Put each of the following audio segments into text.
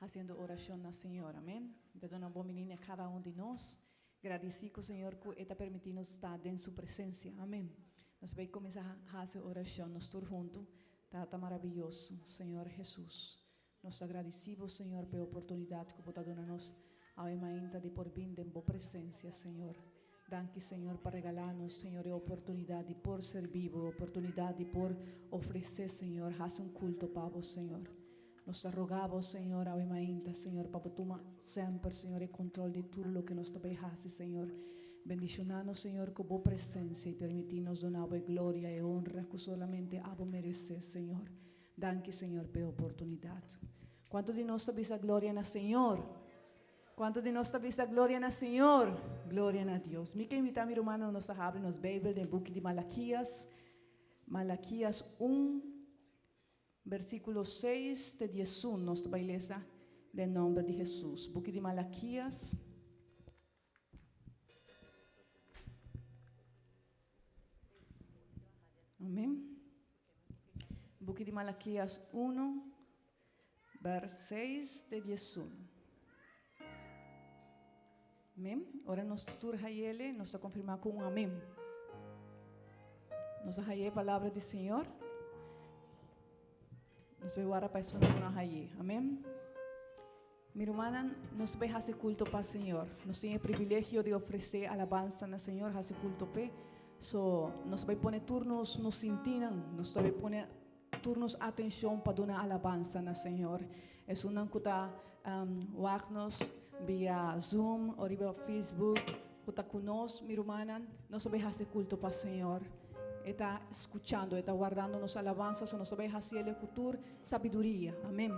haciendo oración al Señor, amén. De una boa menina a cada uno de nós. Agradecido, Senhor, que está permitindo estar em sua presença, amém. Nós vamos começar a fazer oração, nós todos juntos. Está maravilhoso, Senhor Jesus. Nós agradecemos, Senhor, pela oportunidade que você dá-nos a de por vir em boa presença, Senhor. Danke, Senhor, para regalar-nos, Senhor, a oportunidade de por ser vivo, a oportunidade de por oferecer, Senhor, fazer culto para você, Senhor. Nos rogamos, Senhor, a Senhor, para que toma sempre, Senhor, o controle de tudo o que nós também fazemos, Senhor. Bendicionando, Senhor, com boa presença e permitir-nos donar a glória e honra que solamente abo merecer, Senhor. Danke, Senhor, pela oportunidade. Quanto de nós também a glória na Senhor? Quanto de nós também a glória na Senhor? Glória a Deus. Me quero invitar, meu irmão, a nós abrir nos Bíblia, no book de Malaquias. Malaquias 1, versículo 6 de 11, nós vamos ler em nome de Jesus. Book de Malaquias. Amém. Book de Malaquias 1, versículo 6 de 11. Amém. Ora nós turja ele, nós confirmar com um amém. Nós aí a palavra do Senhor. Nós vamos orar para isso não aí. Amém. Minha irmã, nós vamos fazer culto para o Senhor. Nós temos o privilégio de oferecer alabança ao Senhor, fazer culto para. So, nós vamos pôr turnos nos sintinam, nós vamos pôr turnos atenção para dar alabança ao Senhor. É uma coisa nos via Zoom ou via Facebook, que está conosco, minha irmã, nós vamos fazer culto para o Senhor. Está escutando, está guardando nossa alabança, nós vamos fazer a cultura, sabedoria. Amém.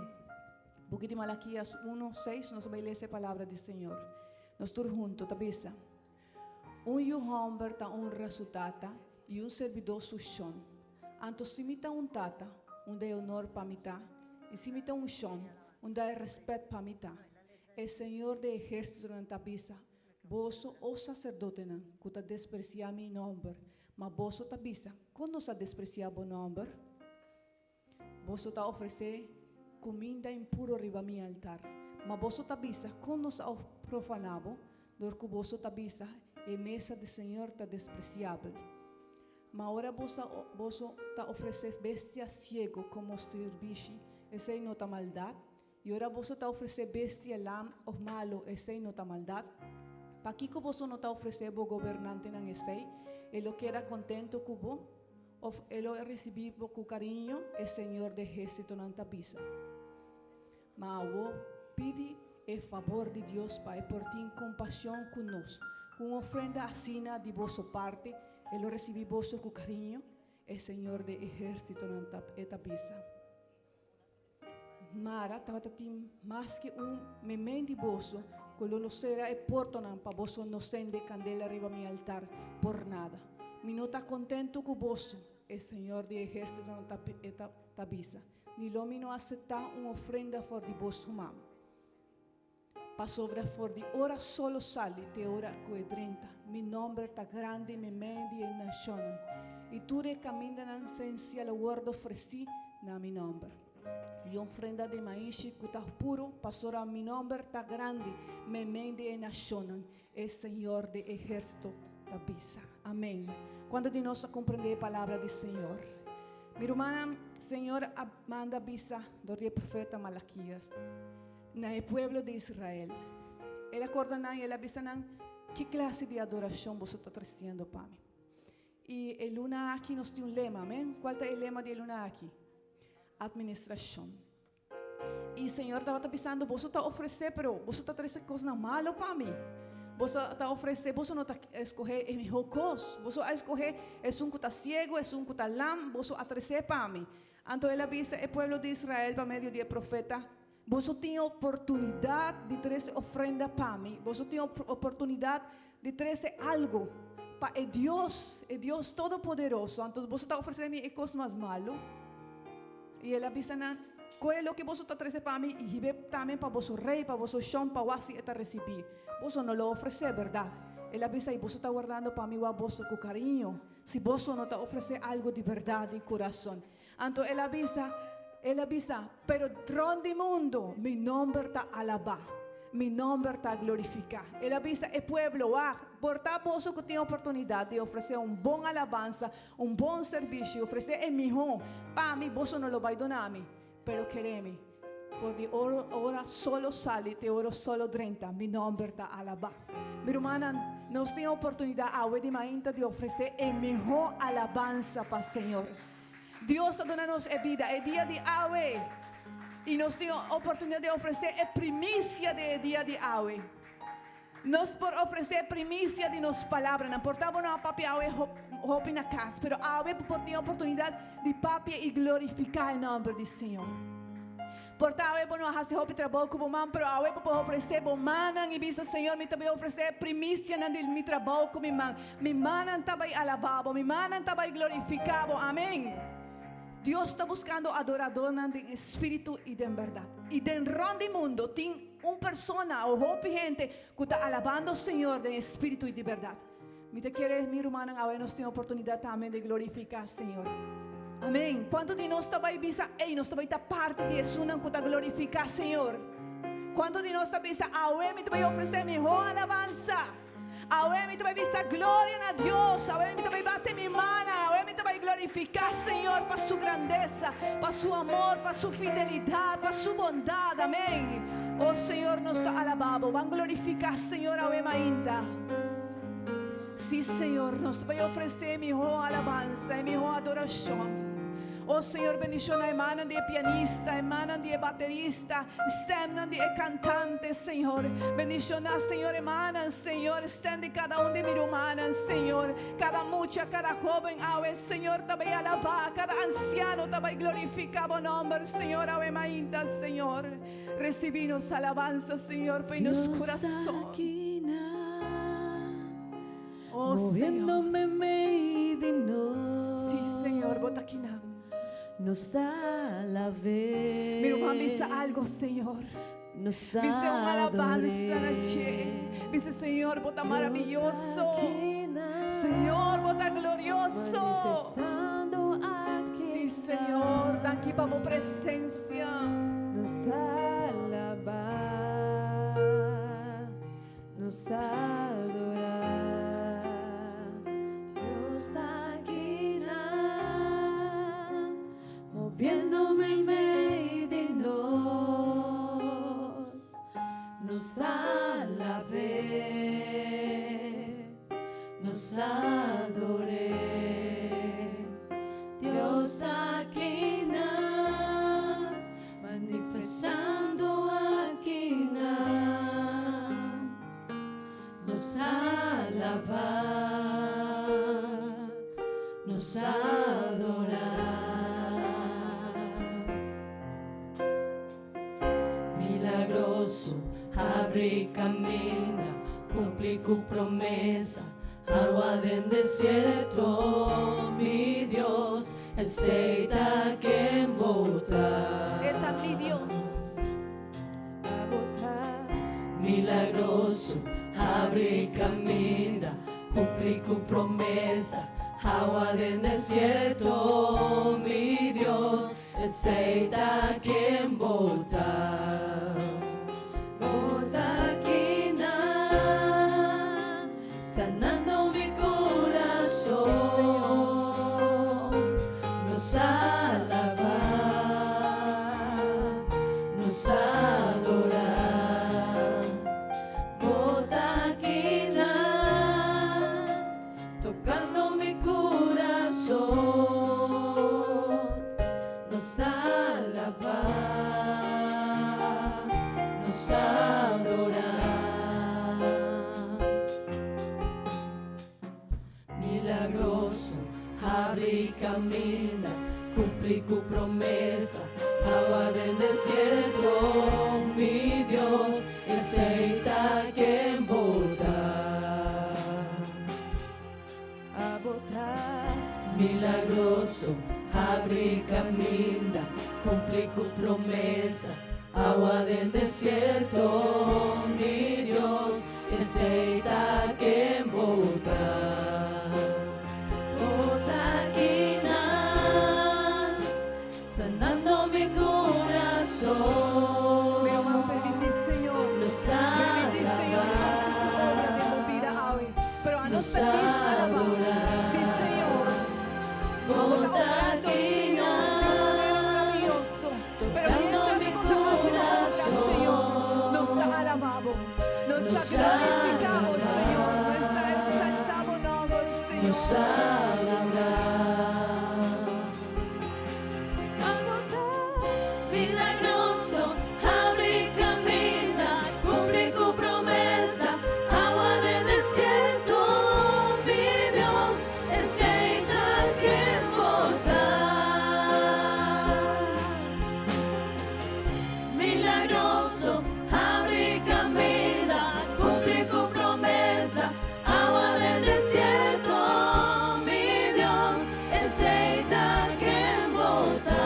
Book de Malaquias 1, 6, nós vamos ler essa palavra do Senhor. Nós todos juntos, tá bisa? Homem está honra sua tata e servidor seu chão. Anto se mita tata, é honor para mita, e se mita chão, é respeito para mita. É Senhor de exército na tabisa, boso o sacerdote não, que está despreciando meu nome, mas boso tabisa, quando está despreciando o nome, boso está oferecendo comida impuro riba meu altar, mas boso tabisa, quando está profanado, dor que boso tabisa, a mesa do Senhor está despreciável. Mas agora você está oferecendo bestia cego como serviço, essa não está maldade. E agora você está oferecendo bestia lam ou malo, essa não está maldade. Para que você não está oferecendo o governante não esse, ele que era contento com você, ele recebeu com carinho, o Senhor de exército não está bisa. Mas você pede o favor de Deus para por ter compaixão conosco. Uma ofrenda assina de vossa parte, ele recebe vosso com carinho, o Senhor de exército não está bisa. Mara, estava mais que memento de vosso, que lo será e porto não para vosso não sende candela arriba meu altar por nada. Me não está contento com vosso, o Senhor de exército não está bisa. Ni lo me não aceitar uma ofrenda for de vosso mão. Para sobra for de hora solo sale, te hora que 30. Mi nombre está grande, me media e nação. E tu recaminas esencial o word ofereci na mi nombre. E ofrenda de maíz que está puro, pastora mi nombre está grande, me media e nação. É Senhor de exército da bisa. Amém. Quando de nós compreender a palavra do Senhor. Mi irmã, Senhor manda bisa do profeta Malaquias. Na pueblo de Israel. Ele acorda e ele avisa que classe de adoração você está trazendo para mim. E el luna aqui nós temos lema, amém? Qual é o lema de luna aqui? Administração. E o Senhor estava avisando, você está oferecendo, mas você está trazendo coisas malas para mim. Você está oferecendo, você não está escolhendo a melhor coisa. Você vai escolher, é um que está cego, é um que está lam, você vai trazer para mim. Então ele avisa o pueblo de Israel por meio do profeta. Você tem a oportunidade de trazer ofrenda para mim. Você tem a oportunidade de trazer algo para Deus Todo-Poderoso. Então você está oferecendo a coisa mais malo. E ele avisa, qual é o que você está trazendo para mim? E também para você rei, para você chão, para você receber. Você não lo oferece, verdade? Ele avisa, e você está guardando para mim você com carinho. Se você não está oferecendo algo de verdade e coração. Então ele avisa, Ele avisa, pero tron di mundo, mi nombre está alabado, mi nombre está glorificado. Ele avisa, el pueblo, por tal pozo que tiene oportunidad de ofrecer un buen alabanza, un buen servicio, ofrecer el mejor. Para mí, vos no lo vais a donar a mí, pero quereme, por de ora solo sale, de oro solo 30, mi nombre está alabado. Mi hermana, nos tiene oportunidad hoy de ofrecer el mejor alabanza para el Señor. Dios ha dado vida, el día de hoy, y nos tiene oportunidad de ofrecer la primicia del día de hoy. Nos por ofrecer primicia de nos palabras, no importaba no papi hoy hope na casa, pero hoy por tener oportunidad de papi y glorificar el nombre del Señor. Por tal vez não hace hope trabalho como man, pero a web por oferecer bom manan e bisa Senhor me também oferecer primícia na del mi trabalho como man. Mi manan também alabado, mi manan também glorificado. Amém. Deus está buscando adorador em espírito e em verdade. E dentro do mundo tem persona ou hope gente que está alabando o Senhor em espírito e de verdade. Me te queres mi hermana, agora nós temos oportunidade também de glorificar o Senhor. Amém. Quanto de nós também bisa, nós também está parte de isso, não que glorificar Senhor. Quanto de nós também bisa, me também oferecer melhor alabança. Me também bisa glória a Deus. Me também bate minha mão. Me também glorificar Senhor para sua grandeza, para seu amor, para sua fidelidade, para sua bondade. Amém. Oh Senhor, nós está alabado. Vamos glorificar Senhor ainda. Sim, Senhor, nós vai oferecer melhor alabança e melhor adoração. Oh Senhor, bendición a emanan de pianista, emanan de baterista, emanan de cantante, Senhor. Bendición a Senhor, emanan, Senhor, estén de cada uno de mis hermanas, Senhor. Cada mucha, cada joven, Senhor, também alabar, cada anciano também glorificar o nombre, Senhor, mainta, Senhor. Recibimos alabanza, Senhor, fe en nos corazón. Oh, moviéndome de no. Sí, Señor, bota aquí nada. Nos da la vez. Mira, misa algo, Señor. Nos dice una alabanza, dice, Señor, bota maravilloso. Señor, bota glorioso. Manifestando aquí. Sí, Señor, da aquí para tu presencia. Nos da alabar. Nos da adorar. Dios da aquí moviéndome en medio de nos da la ve, nos adoré. Dios aquí manifestando aquí nos alabar, nos adorar. Milagroso, abre y camina, cumple tu promesa. Agua del desierto, mi Dios, aceita que bota. Está mi Dios. A botar. Milagroso, abre y camina, cumple tu promesa. Agua del desierto, mi Dios, aceita que bota. Bota aquí sanando mi corazón. Sí, Señor. Nos alabar, nos adorar. Bota aquí tocando mi corazón. Nos alabar, nos adorar. Milagroso, abre y camina, cumple tu promesa. Agua del desierto, mi Dios, aceita que bota. A botar. Milagroso, abre y camina, cumple tu promesa. Agua del desierto, mi Dios, aceita que bota. Bota aquí sanando mi corazón. estamos aquí para alabar. adorar. Sí, Señor. Vamos Bota adorando, aquí, Señor, de una manera maravillosa. Pero tocando mi mientras nosotros hacemos, Señor, corazón, nos alabamos, nos nos glorificamos, Señor, alabamos, nuestro exaltado nombre, nos Señor. adorar. Milagroso, abre camina, cumple tu promesa, agua del desierto, mi Dios, aceita que botar. Milagroso, abre camina, cumple tu promesa, agua del desierto, mi Dios, aceita que botar.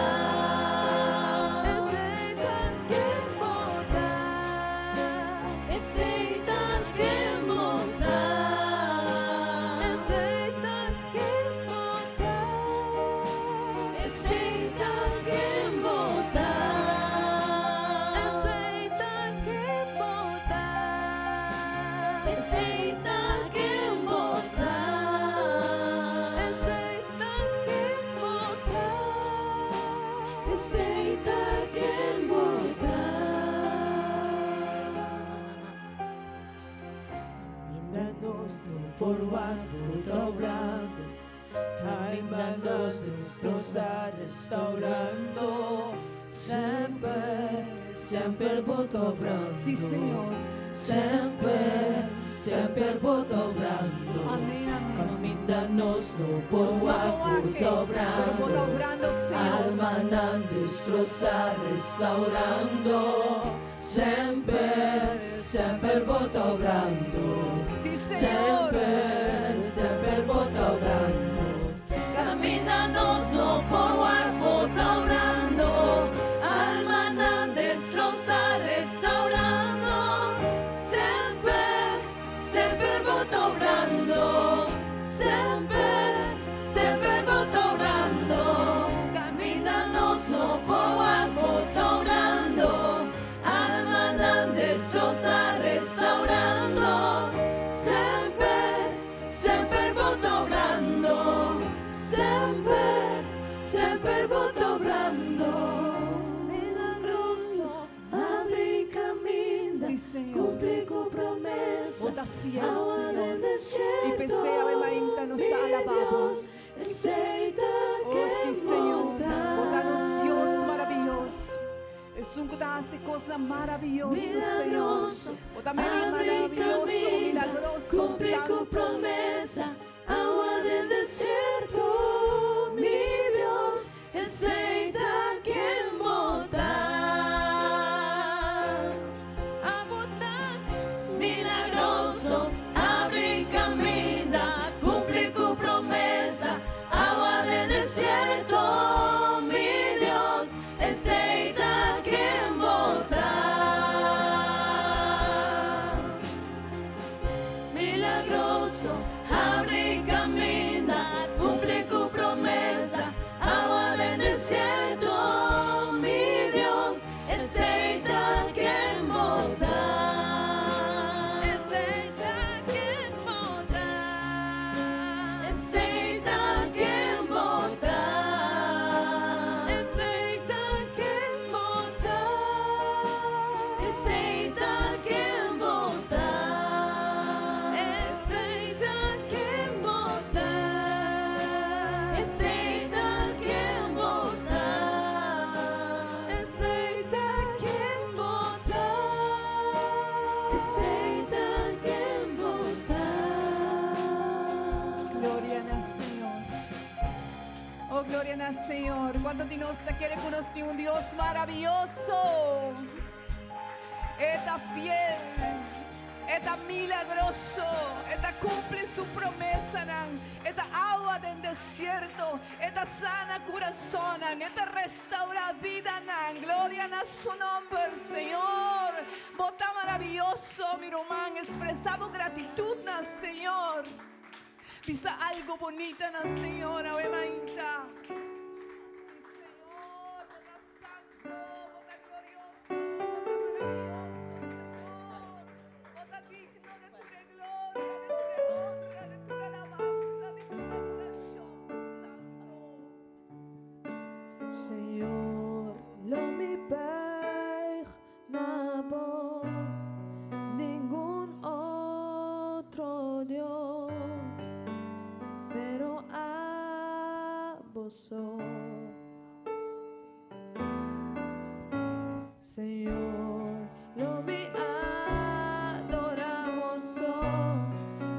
Por barco obrando, caminando, destrozar, restaurando, sempre, sempre voto obrando. Sí, Señor. Sempre, sempre voto obrando. Amén, amén. Caminando-nos no por Nos barco pero obrando. obrando, Señor. Alma destrozar, restaurando, sempre, sempre voto obrando. Sí, Señor. Sempre, sempre voto obrando. Caminanos no por voto obrando. Alma destrozar, restaurando. Sempre, sempre voto obrando. Sempre, sempre voto obrando. Caminanos no por voto obrando. Alma destrozar, restaurando. Sempre, sempre voto obrando. Sempre, sempre voto obrando. Milagroso, abre y camina. Sí, Señor. Cumple con promesa. Bota fiel, Agua del Señor. desierto. Y pesea, Ave María, nos Mi alabamos. Dios, aceita Oh, que sí, Señor. botar. Botanos, Dios maravilloso. Es un que hace cosas maravillosas, Señor. Milagroso, Bótame abre y maravilloso, camina, milagroso, cumple con santo. promesa, agua del desierto, mi Dios, aceita quien botar. A botar. Milagroso, abre y camina, cumple con promesa, agua del desierto, mi Dios, aceita quien botar. Milagroso, abre y camina, cumple con promesa, agua del desierto, mi Dios, aceita quien botar. Aceita quien botar. Aceita quien botar. Aceita quien botar. Aceita quien botar. Aceita quien botar. Aceita quien botar. Aceita quien botar. Aceita quien botar. Gloria al Señor. Oh, gloria al Señor. ¿Cuánto de nos quiere conocer un Dios maravilloso? Está fiel. Está milagroso. Está cumple su promesa. Esta agua del desierto. Esta sana corazón. Esta restaura vida. Gloria a su nombre, Señor. Bota maravilloso, mi hermano. Expresamos gratitud, Señor. Pisa algo bonito, Señor. Ave María. Sí, Señor. Bota santo. Bota glorioso. Bota maravilloso, Señor. Bota digno de tu gloria, de tu honra, de tu Señor, lo mi adoramos,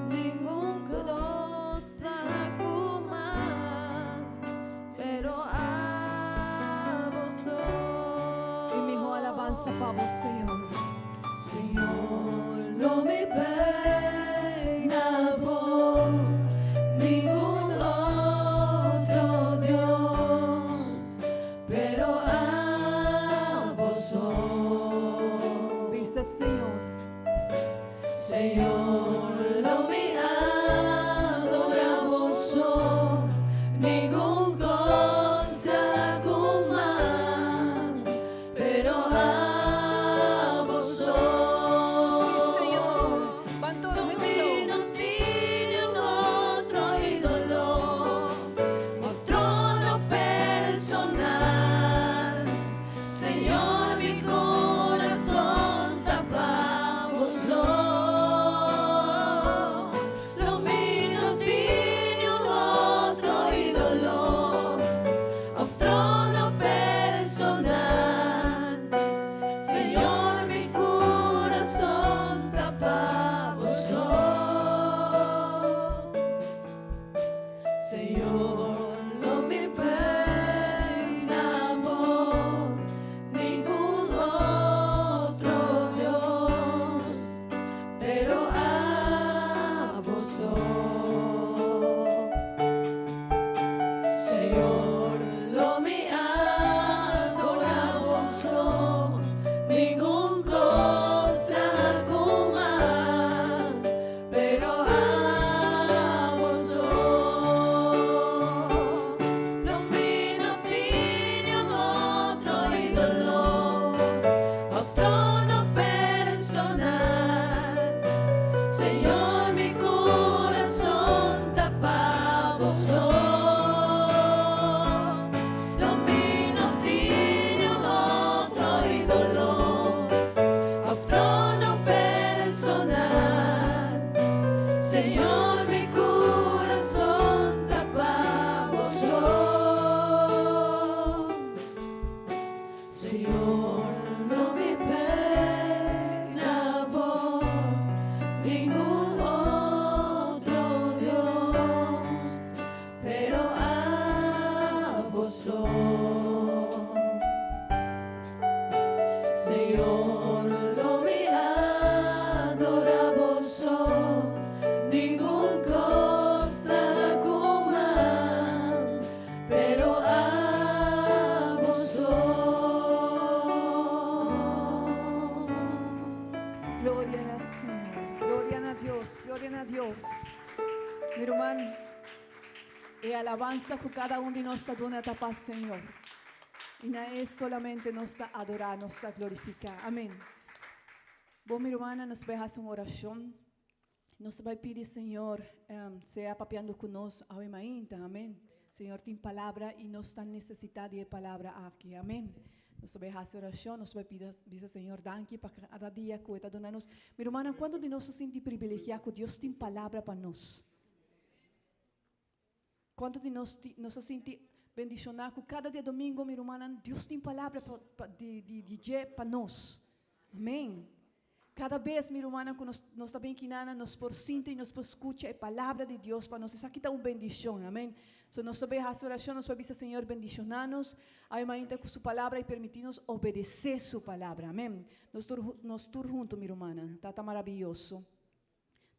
ningún cosa kuman, pero a vos. Y mejor alabanza para vos, Señor. Señor, lo mi pena vos, ningún otro Dios, pero a vos. Dice Señor. Señor, lo mi adoramos, ningún cosa kuman, pero a vos. Sí, Señor. Van todos No juntos. no tiene otro ídolo, o trono personal. Señor, mi corazón tapa vos. Lo mío no tiene otro ídolo, o trono personal. Señor, mi corazón tapa vos. Señor, no me pena vos, ningún otro Dios, pero a vos. Señor, lo mi adoramos, ningún cosa kuman, pero a vos. Lo mío no tiene otro ídolo, o trono personal. Señor, mi corazón tapa vos. Lo mío no tiene otro ídolo, o trono personal. Señor, mi corazón tapa vos. Señor, no me pena vos, ningún otro Dios, pero a vos. Señor, lo mi adoramos, ningún cosa kuman, pero a vos. Gloria al Señor. Gloria a Dios. Gloria a Dios. Mi hermano, e alabanza que cada uno de nós adora a paz, Senhor. E não é solamente nos adorar, nos glorificar. Amém. Bom, minha irmã, nós vamos fazer uma oração. Nós vamos pedir, Senhor, seja papiando conosco ao ainda. Amém. Senhor, tem palavra e nós estamos necessitados de palavra aqui. Amém. Nós vamos fazer oração, nós vamos pedir, Senhor, danke para cada dia que está dando nos. Minha irmã, quando de nós se sente privilegiado que Deus tem palavra para nós? Quanto de nós se sente bendicionado cada dia domingo, minha irmã, Deus tem palavra para nós. Amém. Cada vez, minha irmã, que nós estamos bem quinana, nós por sinta e nós por escuta a palavra de Deus para nós. Isso aqui está uma bendição. Amém. So, nós vamos fazer oração, nós vamos pedir, Senhor, bendicionar-nos, ainda com sua palavra e permitir-nos obedecer sua palavra. Amém. Nós todos juntos, minha irmã. Está maravilhoso.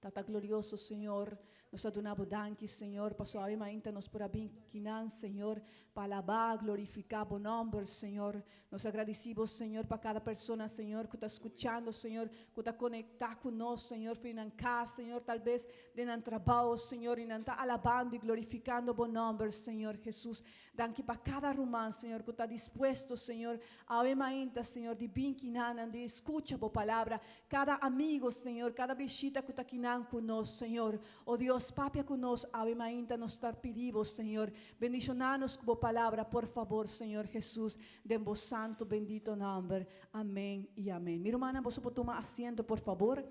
Está glorioso, Senhor. Nós adoramos, danke, Senhor, passou a ainda nós por abrir quinan, Senhor, para alabar, glorificar o nome, Senhor. Nós agradecemos, Senhor, para cada pessoa, Senhor, que está escutando, Senhor, que está conectado conosco, Senhor, em casa, Senhor, talvez de um trabalho, Senhor, e não está alabando e glorificando o nome, Senhor Jesus. Danke para cada romano, Senhor, que está disposto, Senhor, a ainda, Senhor, de bem quinan, de escuta a palavra, cada amigo, Senhor, cada bichita que está quinan conosco, Senhor, oh Deus, papia conosco, ainda nos estar pedimos, Senhor, bendicionanos com a palavra, por favor, Senhor Jesus, de vos santo, bendito nome, amém e amém. Minha irmã, você pode tomar assento, por favor,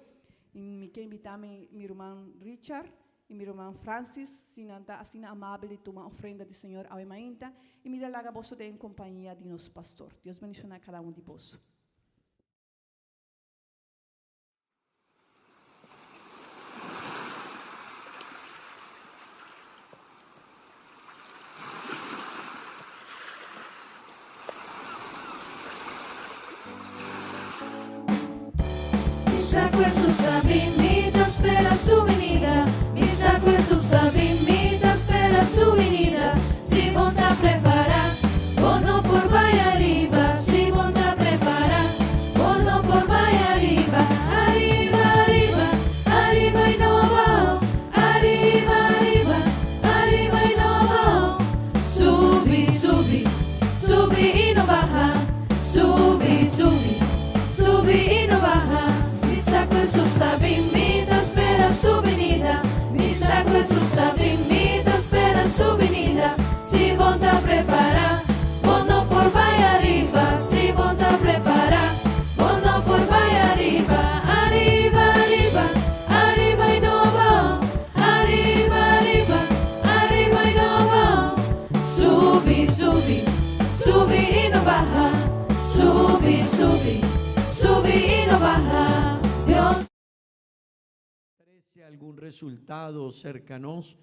e me quer invitar meu irmão Richard e meu irmão Francis, se não está assim amável de tomar ofrenda do Senhor, ainda, e me dá lá você em companhia de nosso pastor. Deus bendicionar cada um de vós. sacco è su sta bimita, spera su venida. Mi sacco è su sta bimita, spera su venida. Si monta a preparar, bono por vaya arriba. Si monta a preparar, bono por vaya arriba. Arriba, arriba, arriba y no va. Arriba, arriba, arriba y no va. Subi, subi, subi y no baja. Subi, subi, subi y no baja. Mi sacco è su sta bimita, spera su venida. Mi sacco è su sta bimita, spera su venida. Si monta a preparar, bono por vaya arriba. Si monta a preparar, bono por vaya arriba. Arriba, arriba, arriba y no va. Arriba, arriba, arriba y no va. Subi, subi, subi y no baja. Subi, subi, subi y no baja. Dios. Parece algún resultado cercanos,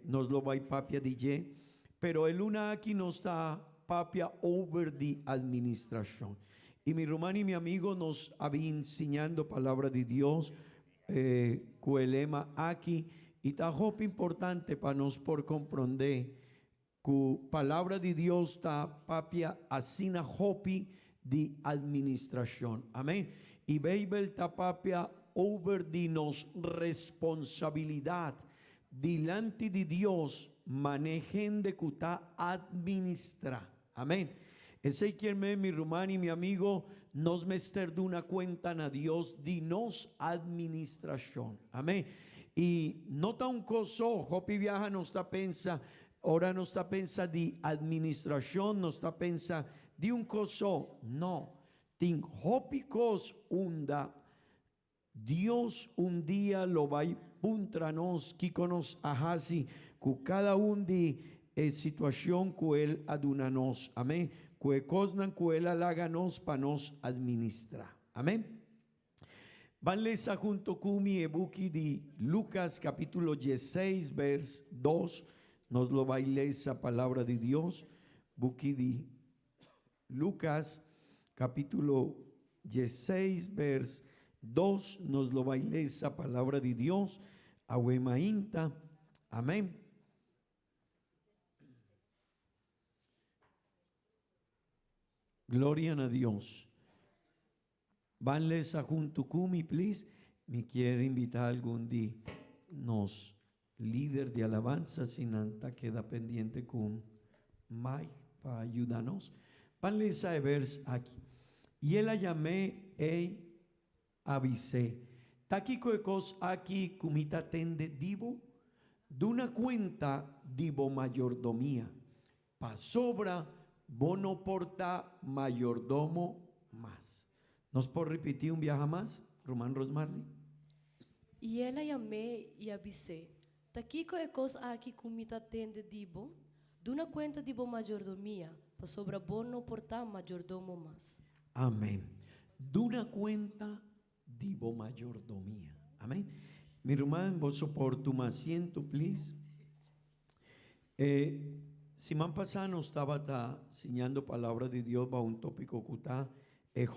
nos lo va a papia DJ, pero el una aquí nos está papia over the administración. Y mi hermano y mi amigo nos había enseñando palabra de Dios, cuelema aquí, y está hope importante para nos por comprender que palabra de Dios está papia asina hopi de administración. Amén. Y Bible está papia over de nos responsabilidad delante de Dios manejen de cuta administra. Amén. Ese quien mi hermano y mi amigo nos mester de una cuenta a Dios de nos administración. Amén. Y nota un coso, hopi viaja no está pensa, ahora no está pensa de administración, no está pensa de un coso, no. Tin hopi cos unda, Dios un día lo va a puntranos, kíkonos ajasi, cu cada un de situación que él adunanos. Amén. Que cosnan que él halaganos pa nos administra. Amén. Vanles a junto kumi ebuki de Lucas capítulo 16 vers 2. Nos lo va a leer esa palabra de Dios. Buki de Lucas capítulo 16 vers 2 nos lo va a leer esa palabra de Dios. Ahuemainta. Amén. Gloria a Dios. Vanles a junto kumi, please. Me quiere invitar algún día nos líder de alabanza sin anta queda pendiente con Mike para ayudarnos. Vanles a vers aquí. Y él la llamé e avisé. Taquico ecos aquí kumita tende divo de una cuenta divo mayordomía. Pa sobra bono porta mayordomo más. ¿Nos por repetir un viaje más? Román Rosmarley. Y ela llamé y avisé. Taquico e cos aqui comita tende dibo, d'una cuenta dibo mayordomía, pa sobra bono porta mayordomo más. Amén. De una cuenta divo mayordomía. Amén. Mi hermano, vos soporto un asiento, please. Simán pasano estaba enseñando palabra de Dios para un tópico que está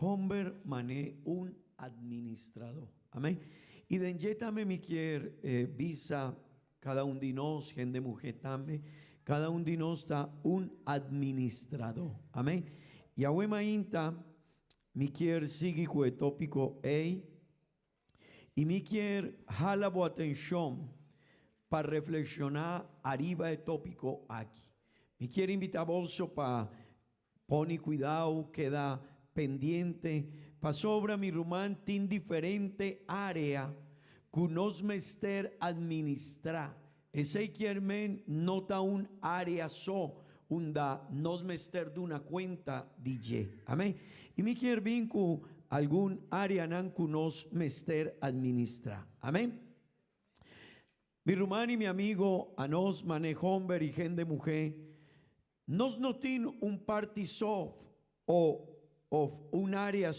hombre mané un administrador. Amén. Y de enjetame mi quier visa cada un de nos, gente mujer también, cada un de nos está un administrador. Amén. Y ahuema inta mi quier sigue con el tópico y mi quier jala bo atención para reflexionar arriba del tópico aquí. Me quiere invitar vos para poner cuidado, queda pendiente, para sobra mi rumán tin diferente área que nos mester administrar. Ese quiermen nota un área unda nos mester de una cuenta DJ. Amén. Y me quiere bien con algún área nan que nos mester administra. Amén. Mi rumán y mi amigo a nos manejomber y gente mujer nos notin un partiso o un área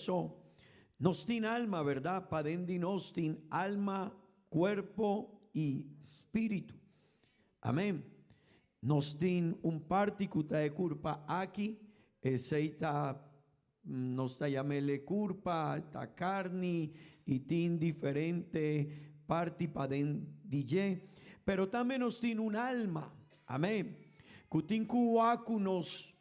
nos tin alma, ¿verdad? Padendi nos tin alma, cuerpo y espíritu. Amén. Nos tin un particuta de culpa aquí, seita nos llamele curpa, ta carni, y tin diferente parti paden DJ, pero también nos tiene un alma, amén, cutin cuacu nos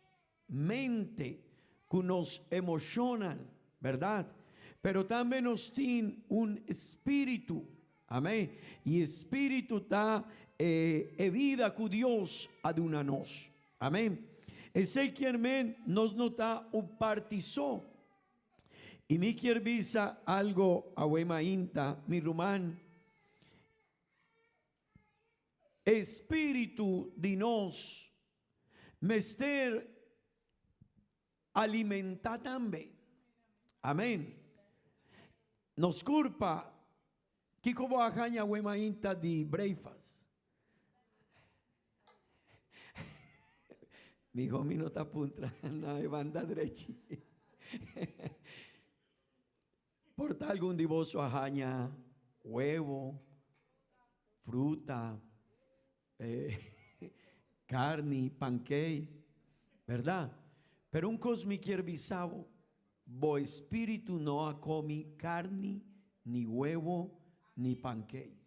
mente, que nos emocionan, ¿verdad? Pero también nos tiene un espíritu, amén, y espíritu está vida que Dios adunanos, amén. Ese que nos nota un partizó. Y mi quiere visa algo a Wemainta, mi rumán. Espíritu de nos, mester alimenta también. Amén. Nos culpa. Que como ajaña Wemainta de breifas. Mi hijo mi no está punta, no de banda derecha. Porta algún divoso ajaña, huevo, fruta, carne, pancakes, ¿verdad? Pero un cosmiquier bisavo, bo espíritu no ha comi carne, ni huevo, ni pancakes.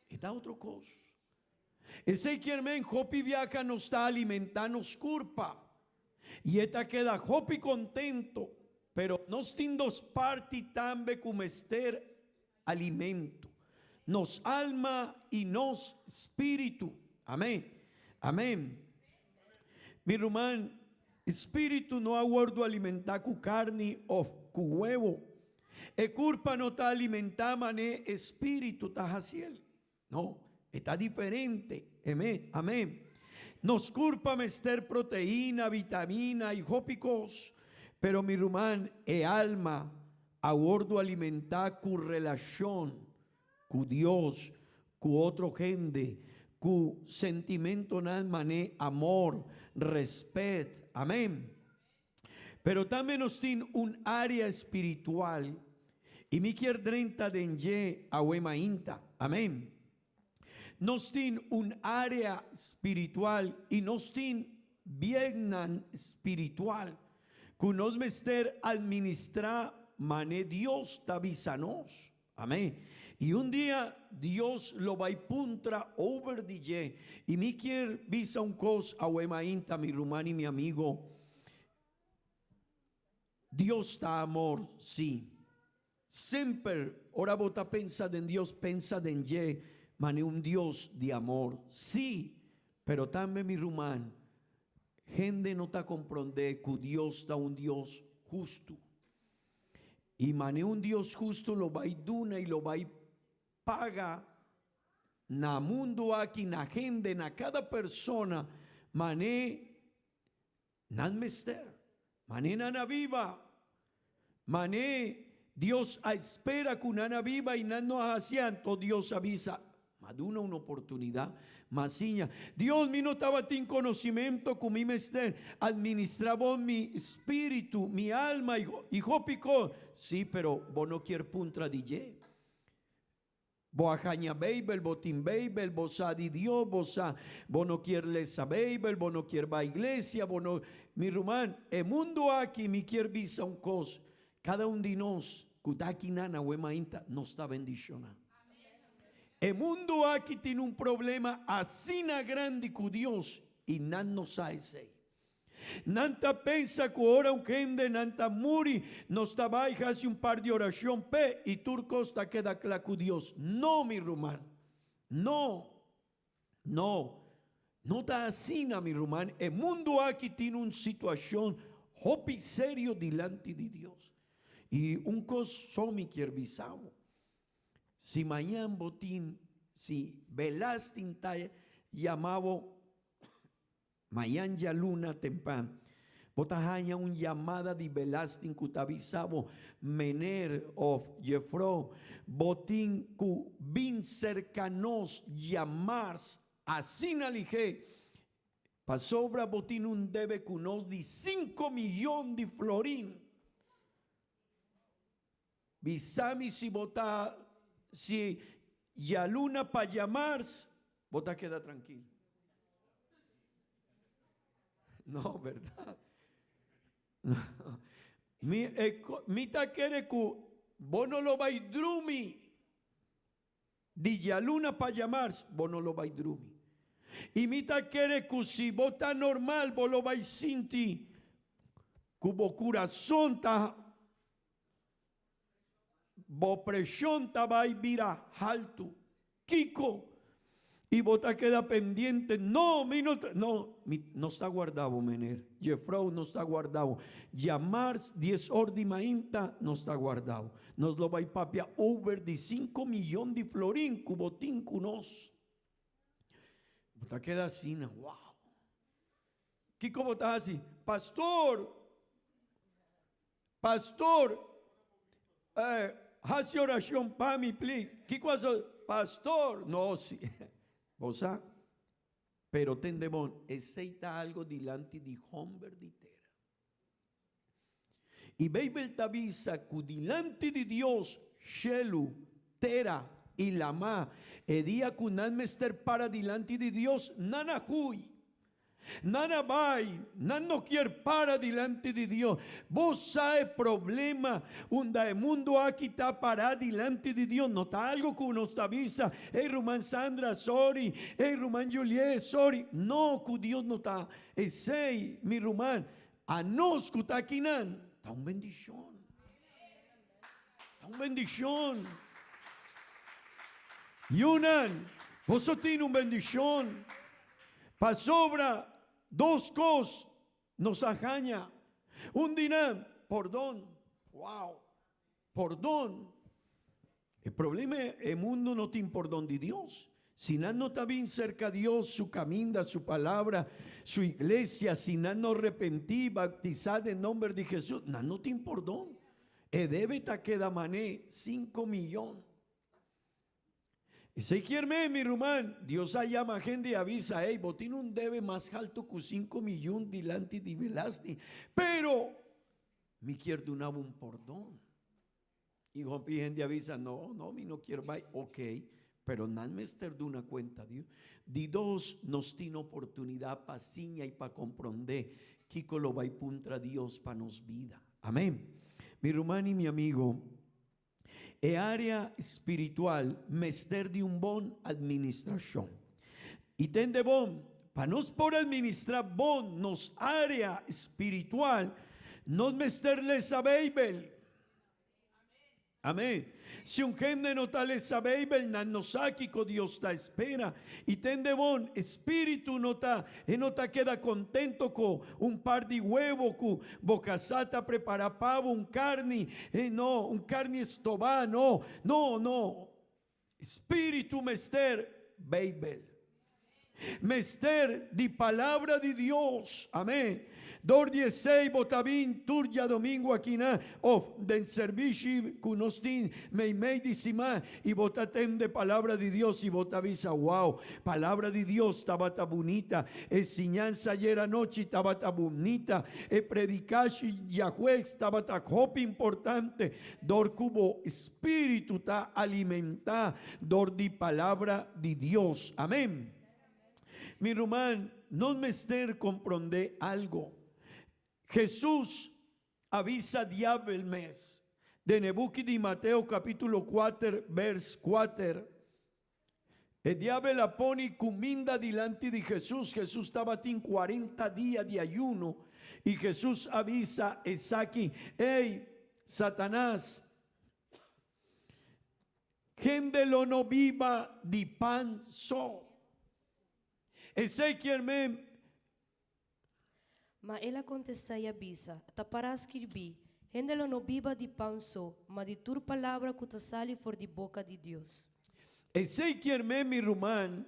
Está otro cosa. Ese quien Jopi viaja nos está alimentando culpa. Y esta queda Jopi contento. Pero nos tindos parti tambe comester alimento. Nos alma y nos espíritu. Amén. Amén. Mi román, espíritu no aguardo alimentar cu carne o cu huevo. E culpa no está alimentar mané espíritu tajaciel. No, está diferente. Amén. Amén. Nos culpa mester proteína, vitamina y jópicos. Pero mi rumán e alma aguardo alimentar cu relación, cu Dios, cu otro gente, cu sentimento nada mané amor, respeto. Amén. Pero también nos tiene un área espiritual. Y mi quier 30 denye a Wemainta. Amén. Nos tiene un área espiritual y nos tiene bien espiritual. Que nos mester administrar mané Dios tavisanos. Amén. Y un día Dios lo va a puntra over DJ. Y mi quier visa un cos a Wemainta, mi rumán y mi amigo. Dios está amor, sí. Siempre, ora bota pensa en Dios, pensa en ye, mané un Dios de amor, sí. Pero también mi rumán, gente no está comprende que Dios está un Dios justo. Y mané un Dios justo lo va a duna y lo va a paga na mundo aquí, na gente, na cada persona, mané nan mester, mané nana viva, mané Dios espera que una viva y no haciendo Dios avisa, maduna una oportunidad, masiña. Dios mi no estaba sin conocimiento con mi mester, administraba mi espíritu, mi alma y jópico. Sí, pero vos no quieres puntra DJ. Vos ajaña Babel, botín Babel, vos a di Dios, vos no quieres lesa Babel, vos no quieres va a iglesia, vos no, mi rumán, el mundo aquí mi quiere visa un cos. Cada un de nos, kutaki nana Wemainta, nos está bendicionando. El mundo aquí tiene un problema así na grande con Dios y nan no sabe. Nanta pensa que ahora un gente, nanta muri, nos está baja hace un par de oración pe y turcos ta queda claro con Dios. No, mi rumán, no está así na mi rumán. El mundo aquí tiene una situación hopi serio delante de Dios. Y un coso mi quierbisao. Si mañana botín, si Velastin está llamado mañana ya luna tempan, botajaña un llamada de Velastin cutabisabo mener of Jefro, botín cu bin cercanos llamars así nalige. Pasobra botín un debe cunos de 5 millones de florín. Bisami si vota, si ya luna para llamar, vota queda tranquilo. No, ¿verdad? No. Mita quiere que vos no lo vais drumi. Dilla luna para llamar, vos no lo vais drumi. Y mita quiere que si vos está normal, vos lo vais sinti. Cubo corazón ta. Vos presión ta vai vira alto. Kiko. Y vos te queda pendiente. No, no está guardado, Mener. Jeffrey no está guardado. Llamar 10 horas de mainta no está guardado. Nos lo va a papia over de 5 millones de florín, cubotín cunos. Vos te queda así, wow. ¿Qué como estás así? Pastor, hace oración para mí, please. ¿Qué cosa? Pastor, no, sí. ¿Vos sabés? Pero tendemos, aceita algo delante de hombre de tera. Y Bibel avisa que delante de Dios, Shelu, Tera y Lama, el día que un mester para delante de Dios, nana hui. Nana vai, no quiere para delante de Dios. Vos sabes problema, el mundo aquí está para delante de Dios. No está algo que nos avisa, hey Román Sandra, sorry, hey Román Juliet, sorry. No, que Dios no está. Ese, mi Román, a nos que está aquí, está una bendición. Está una bendición. Y vos tienes una bendición. Para sobra. Dos cosas nos ajaña. Un dinam, perdón. Wow. Perdón. El problema es el mundo no tiene perdón de Dios. Si no está bien cerca de Dios, su camino, su palabra, su iglesia, si no arrepentí, bautizado en nombre de Jesús, no tiene perdón. E debe ta queda mané 5 millones. Y si quiere mi Román, Dios llama gente y avisa, hey, vos tienes un debe más alto que 5 millones delante de Velasti, pero me quiero donar un perdón. Y gente avisa, no, mi no quiero, ok, pero no me estar de una cuenta, Dios. De dos, nos tiene oportunidad para ciña y para comprender que lo va y puntra Dios para nos vida. Amén. Mi Román y mi amigo, e área espiritual, mester de un bon administración. Y tende bon, para nos por administrar bon, nos área espiritual, nos mesterles a Bibel. Amén. Si un gente no tal esa Bibel, no saque que Dios ta espera. Y tende bon, espíritu no ta queda contento con un par de huevos, con bocasata prepara pavo, un carne, no, un carne estobá, no. Espíritu mester Bibel. Mester de palabra de Dios. Amén. Dor 16 botabín turja domingo aquí na of den servicio kunostin mei disima y botatem de palabra de Dios y botavisa wow palabra de Dios estaba tan bonita enseñanza ayer anoche estaba tan bonita predicashi Yahweh estaba tan importante dor cubo espíritu ta alimenta dor di palabra de Dios. Amén. Mi Román, no me ester comprende algo. Jesús avisa diablo el mes de Nebuquí de Mateo capítulo 4 vers 4. El diablo la pone cominda delante de Jesús. Jesús estaba en 40 días de ayuno y Jesús avisa aquí, hey Satanás, gente lo no viva de pan so. Ezequiel me Ma ela contesta e avisa, tapará escrever, rendelo no biba de pão só, mas de tua palavra que te sale for de boca de Deus. Ezequiel me mi Román,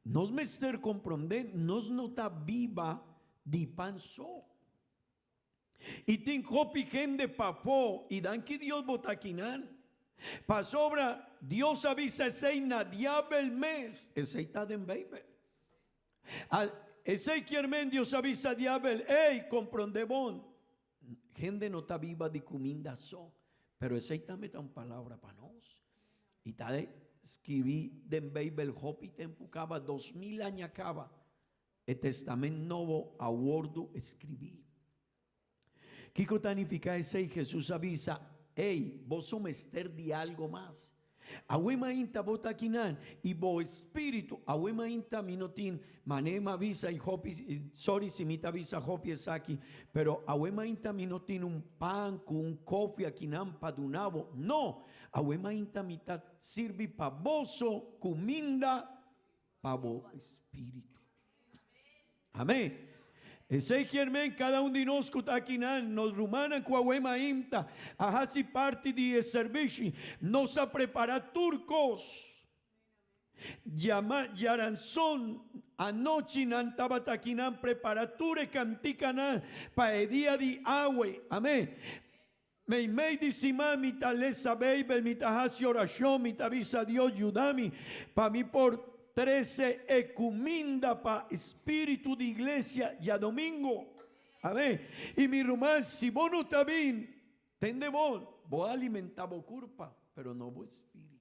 nos me ester comprender, nos nota viva de pan só. Y tin copi gente papó, y dan que Dios botaquinan. Pa sobra, Dios avisa ese na diablo el mes, ese está en Bible. Ezequiel Dios avisa diablo, hey, comprende bon. Gente no está viva de comida so, pero ese también está una palabra para nos. Y está escribí de Bible hopi tempo cava 2000 años acaba. El testamento nuevo a wordo escribí. Kiko tanifica ese y Jesús avisa, hey, vos sos mester de algo más. Awema inta bota kinan y bo espíritu, awema inta minotin, manema visa y hopi, sorry si mita visa hopi es aquí, pero awema inta minotin un pan con un coffee akinan padunabo, no, awema inta mitad sirvi pavoso, kuminda, pavo espíritu. Amén. Ese germen cada un dinosco taquinan nos rumanan cuahuema imta ahasi parte de servicio nos a preparar turcos llama yaranzón anoche nantaba taquinan preparature canticanan pa el día de agua. Amén. Me dice mita lesa baby mita hasi oración mita visa Dios ayúdame pa mí por 13 ecuminda pa espíritu de iglesia ya domingo. Amén. Y mi rumán, si vos no está bien, tende vos alimentar vos culpa, pero no vos espíritu.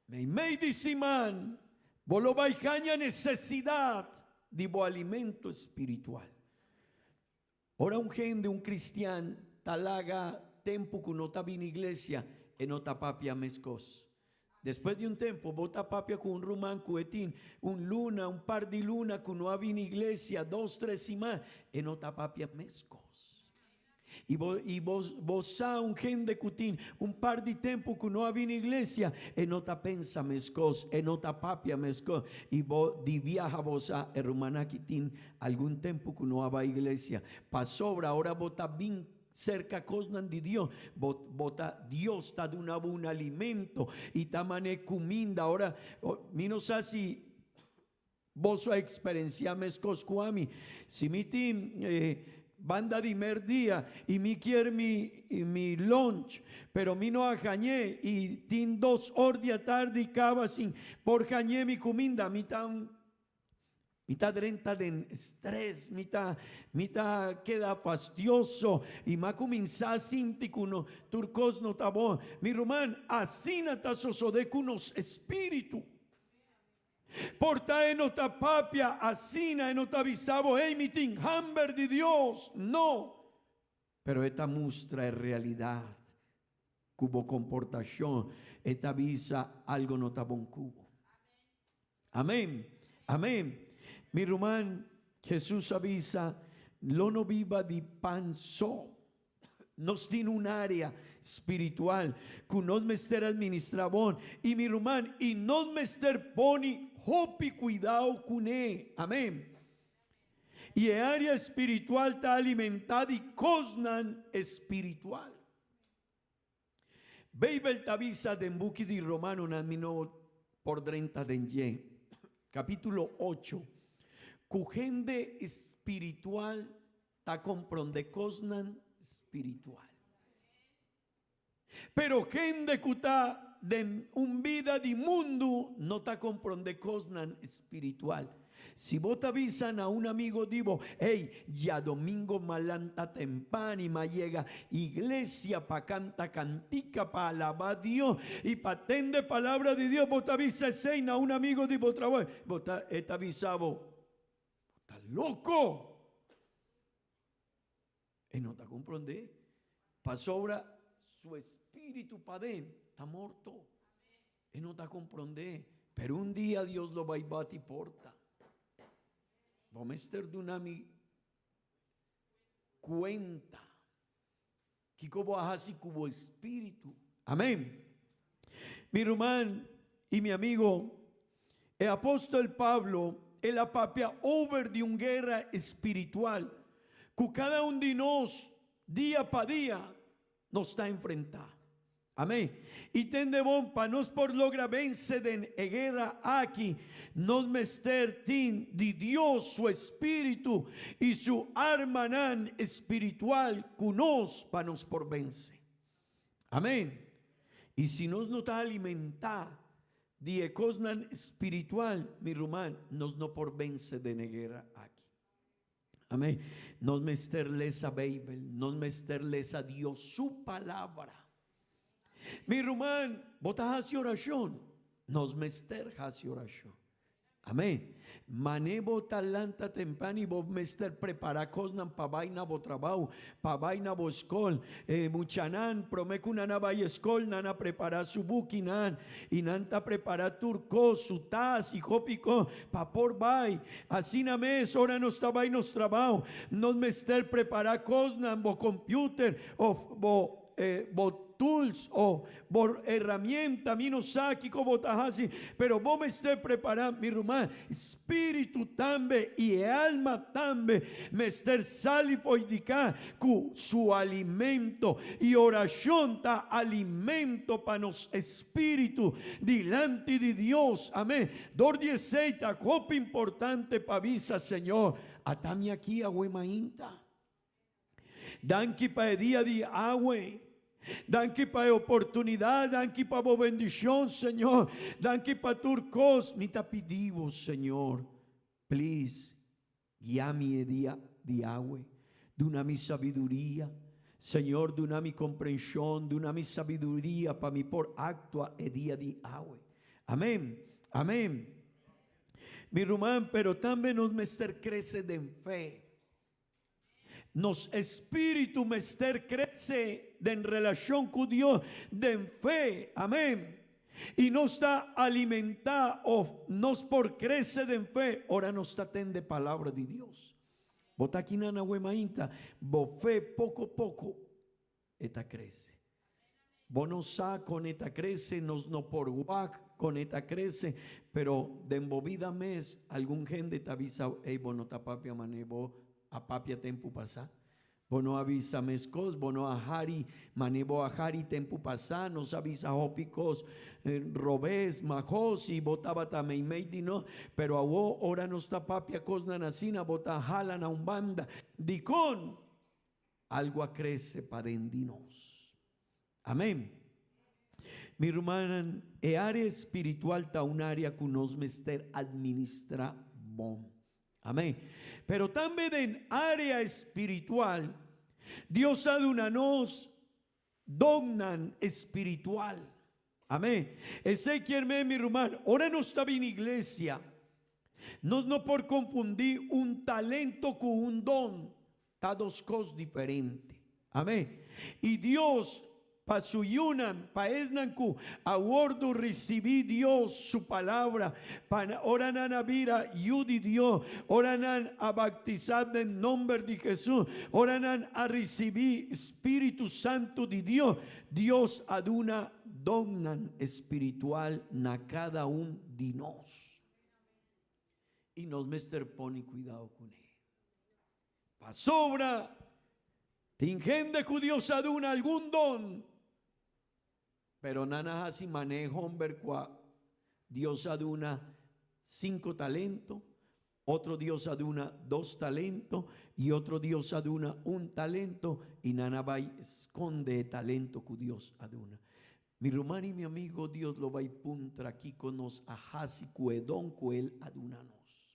Me dice man, vos lo vais a necesidad de vos alimento espiritual. Ahora un gente, un cristiano, talaga tempo que no está bien iglesia, en no está papia mescos. Después de un tiempo, bota papia con un rumán, cuetín, un luna, un par de luna, que no había en iglesia, 2, 3 y más, en otra papia mescos. Y vos un gente cutín, un par de tiempo que no había en iglesia, en otra pensa mescos, en otra papia mescos. Y vos di viaja vos a rumana quitín, algún tiempo que no había iglesia. Pasó, ahora bota bien cerca cosnan de Dios, bota Dios está de un alimento y tamane cuminda. Ahora, mi no sé si vos a experiencia mescos cuami, si mi team banda de día y mi quiere mi lunch, pero mi no ajañé y tin 2 horas de tarde y cava sin por jañé mi cuminda, mi tan mitad renta de estrés, mitad queda fastidioso y más comienza sinti cuno turcos no tabón. Mi román, así nata sosode cunos espíritu. Porta en otra papia, así en otra visabo, hey mitin, hamber de Dios, no. Pero esta muestra es realidad. Cubo comportación, esta visa algo no tabón cubo. Amén, amén. Mi román, Jesús avisa, lo no viva de panzo. Nos tiene un área espiritual, que nos mester administrabón. Y mi román, y nos mester poni, hopi cuidado con él. Amén. Y el área espiritual está alimentada y cosnan espiritual. Beibel tavisa de embuki de Romano, namino por 30 de capítulo 8. Cujende espiritual ta comprende cosnan espiritual. Pero gente que está de un vida de mundo no ta comprende cosnan espiritual. Si vos te avisan a un amigo digo, hey, ya domingo malanta temprano y ma llega iglesia pa canta cantica pa alabar a Dios y pa tende palabra de Dios, vos te avisas a un amigo digo trabajo, vos te avisado. Loco, y no te comprende, pasó ahora su espíritu para dentro, está muerto, y no te comprende, pero un día Dios lo va a batir y porta. Vamos a estar de una cuenta, que como así como espíritu, amén. Mi hermano y mi amigo, el apóstol Pablo, en la papia over de una guerra espiritual que cada uno de nosotros día para día nos está enfrentando. Amén. Y tendemos para nos por logra vencer en guerra aquí, nos mester tin de Dios su espíritu y su armanan espiritual que nos para nos por vencer. Amén. Y si nos no está alimentar die cosnan espiritual, mi rumán, nos no por vence de neguera aquí. Amén. Nos mesterles a Bible, nos mesterles a Dios su palabra. Mi rumán, botas hacia oración, nos mester hacia oración. Amén. Manevo talanta tempani vos mester prepara cosnan pa vaina bo trabajo, pa vaina bo escol, muchanan promecu nana vai escol, nana prepara su buquinan, y nanta prepara turco, su tas, y jopico, pa por vai, así na mes, ora nos tabay nos trabajo, nos mester prepara cosnan bo computer, o bo tools o por herramienta, mi no saque como tajasi, pero vos me estés preparando, mi rumán, espíritu tambe y alma tambe, me estés salifoidica cu su alimento y oración ta alimento para nos espíritu delante de Dios, amén. Dor 16 ta copa importante pa visa, Señor, atami aquí agüemainta, danki pa día de agüe. Danke para oportunidad, danke para bendición, Señor. Danke para turcos, mi te pedimos, Señor. Please, guíame día de agua, duna mi sabiduría, Señor, duna mi comprensión, duna mi sabiduría para mi por actua e día de agua. Amén, amén. Mi rumán, pero también nos mester crece de fe. Nos espíritu mester crece de en relación con Dios, de en fe, amén. Y nos está alimentado, o nos por crece de en fe, ahora nos está tende palabra de Dios. Bota aquí nana huemainta, bo fe poco a poco, esta crece. Bono sa con esta crece, nos no por guac con esta crece, pero de embovida mes, algún gente te avisa, hey, bono tapapia manebo, a papia tempo pasa, bono avisa mescos, bono a hari, manebo a hari tempo pasa, nos avisa hopicos, robes, majos y botaba tameimeidi no, pero a wo ora nos tapapia cosna nacina, bota jalan a un banda, dicon, algo crece para dendinos. Amén. Mi hermana, e área espiritual ta un área que nos mester administra bon. Amén. Pero también en área espiritual, Dios ha dado nos donan espiritual. Amén. Ese quiere mi hermano. Ahora no está bien iglesia. No por confundir un talento con un don. Está dos cosas diferentes. Amén. Y Dios pa suyunan, pa esnanku, aguardo recibí Dios su palabra, para oranan a vira, yudi Dios, oranan a bautizar en nombre de Jesús, oranan a recibir Espíritu Santo de Dios. Dios aduna donan espiritual na cada un de nos. Y nos mester pone cuidado con él. Pa sobra, tingende que Dios aduna algún don. Pero nana así manejo hombre Dios aduna 5 talentos, otro Dios aduna 2 talentos y otro Dios aduna 1 talento y nana va esconde talento que Dios aduna. Mi hermano y mi amigo, Dios lo va a puntra aquí con nos ajasi cuedón que él adunanos.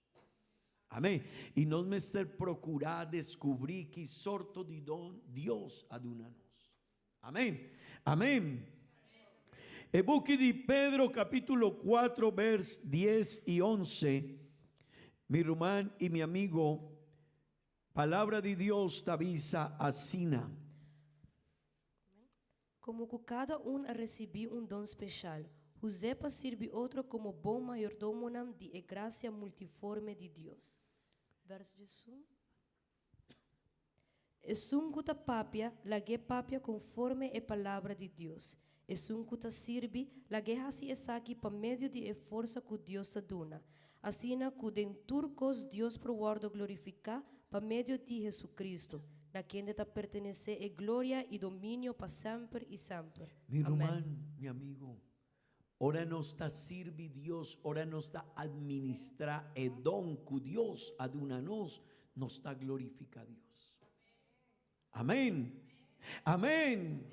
Amén. Y nos mester procurar descubrir que sorto de don Dios adunanos. Amén. Amén. El buque de Pedro capítulo 4 vers 10 y 11, mi hermano y mi amigo, palabra de Dios te avisa asina. Como que cada um a receber dom especial, use para servir outro como bom mayordomo de graça multiforme de Deus. Verso 11. Es un que papia, la que papia conforme a palavra de Deus. Es un que sirve, la que hace aqui para meio de força que Deus te dona. Assim que den turcos Deus proguardo glorificar para meio de Jesucristo, na quem te pertenece a glória e domínio para sempre e sempre. Mi hermano, mi amigo, ora nos está sirve Dios, ora nos está administra el don que Dios aduna nos está glorifica Dios. Amén. Amén.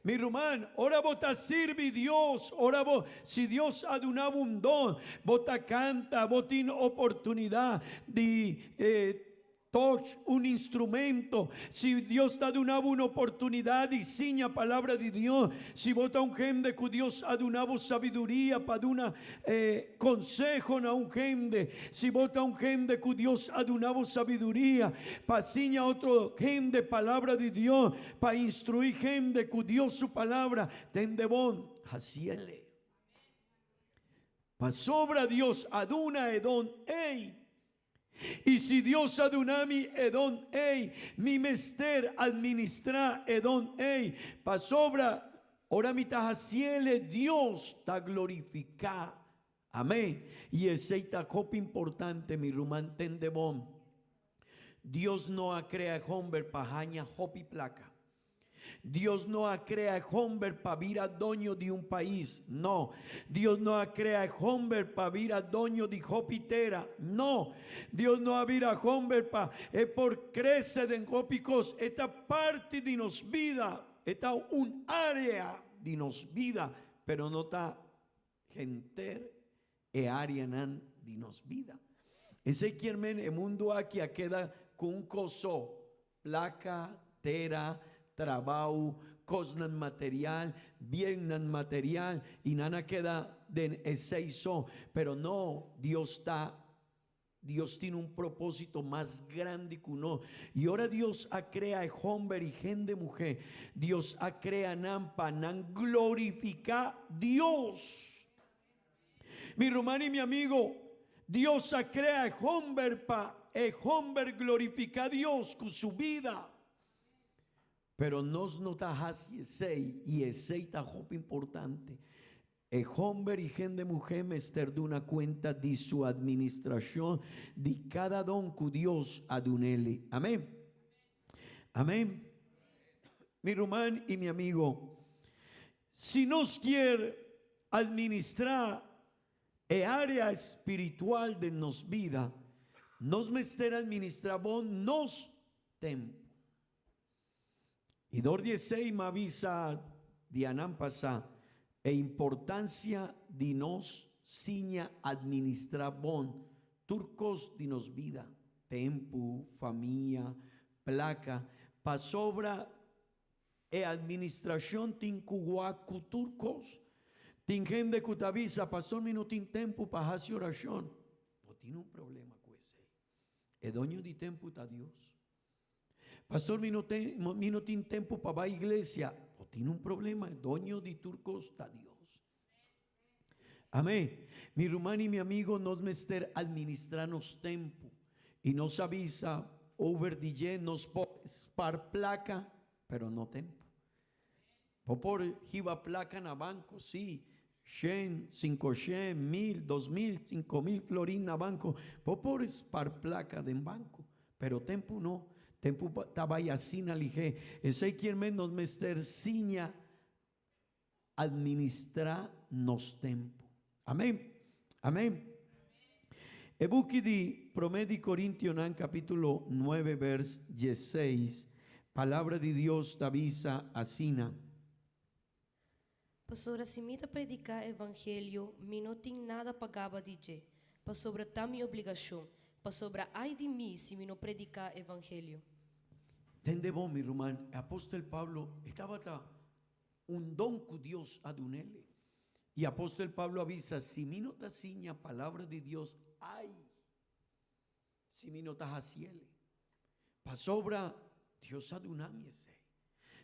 Mi hermano, ora vota sirve Dios, ora vos, si Dios adunaba un don, vota canta, vota oportunidad de touch un instrumento. Si Dios dá uma oportunidade, sim a palavra de Deus. Se bota gente que Deus ha donado sabedoria para dar consejo a gente. Se bota gente que Deus ha donado sabedoria para ensinar a outra gente palavra de Deus, para instruir gente que Deus sua palavra tem de bom. Así ele. Para sobra Deus aduna edon ei. Y si Dios adunami edon ei, mi mester administra edon ei, pa sobra ora mitahasiele Dios ta glorifica. Amén. Y ese está copa importante, mi rumán tendebón. Dios no ha creado hombre pa jaña hopi placa. Dios no ha creado hombre para vir a dueño de un país, no. Dios no ha creado hombre para vir a dueño de hopitera, no. Dios no ha virado hombre para por crecer en hopicos. Esta parte de nos vida, esta un área de nos vida, pero no está gente e área nan de nos vida. Ese quien el mundo aquí queda con un coso, placa, tera, trabajo, cosas material, bien material, y nada queda de ese hizo. Pero no, Dios tiene un propósito más grande que uno. Y ahora Dios ha creado hombre y gente mujer. Dios ha creado para glorificar Dios. Mi hermano y mi amigo, Dios ha creado hombre para hombre glorificar a Dios con su vida. Pero nos notas y ese está importante. El hombre y gente mujer me estar de una cuenta de su administración de cada don que Dios adunele. Amén. Amén. Mi hermano y mi amigo, si nos quiere administrar el área espiritual de nos vida, nos me estar administrando nos templo. Y 16 me avisa Dianán pasa importancia de nos siña administrar bon turcos de nos vida, tempo, familia, placa, pa sobra administración tin cuguacu turcos, tin gente que te avisa, pastor, mi no tin tempo para hacer oración, pues tiene un problema con ese, el dueño de tempo está Dios. Pastor, mi no tiene tiempo para ir a la iglesia. O tiene un problema, el dueño de turcos está Dios. Amén. Mi hermano y mi amigo, nos mester administrarnos tiempo. Y nos avisa, over DJ, nos par placa, pero no tiempo. Por jiba placa en el banco, sí. 100, 500, 1000, 2000, 5000 florín en el banco. Por par placa de banco, pero tiempo no. Tempo tabaya sin alige. Ese quien menos mester siña administra nos tempo. Amén. Amén. Ebuki di Promedi Corintianan capítulo 9 vers 16. Palabra de Dios te avisa asina. Pastora, si mita predicar evangelho, mi no tin nada pagaba DJ. Pastora, tá mi obligação. Pastora, ai de mim se me não predicar evangelho. Tende bom, mi hermano, el apóstol Pablo estaba un don que Dios adunele. Y apóstol Pablo avisa, si mi no te ciña palabra de Dios, ay, si mi no te haciele. Pa sobra, Dios adunamiese.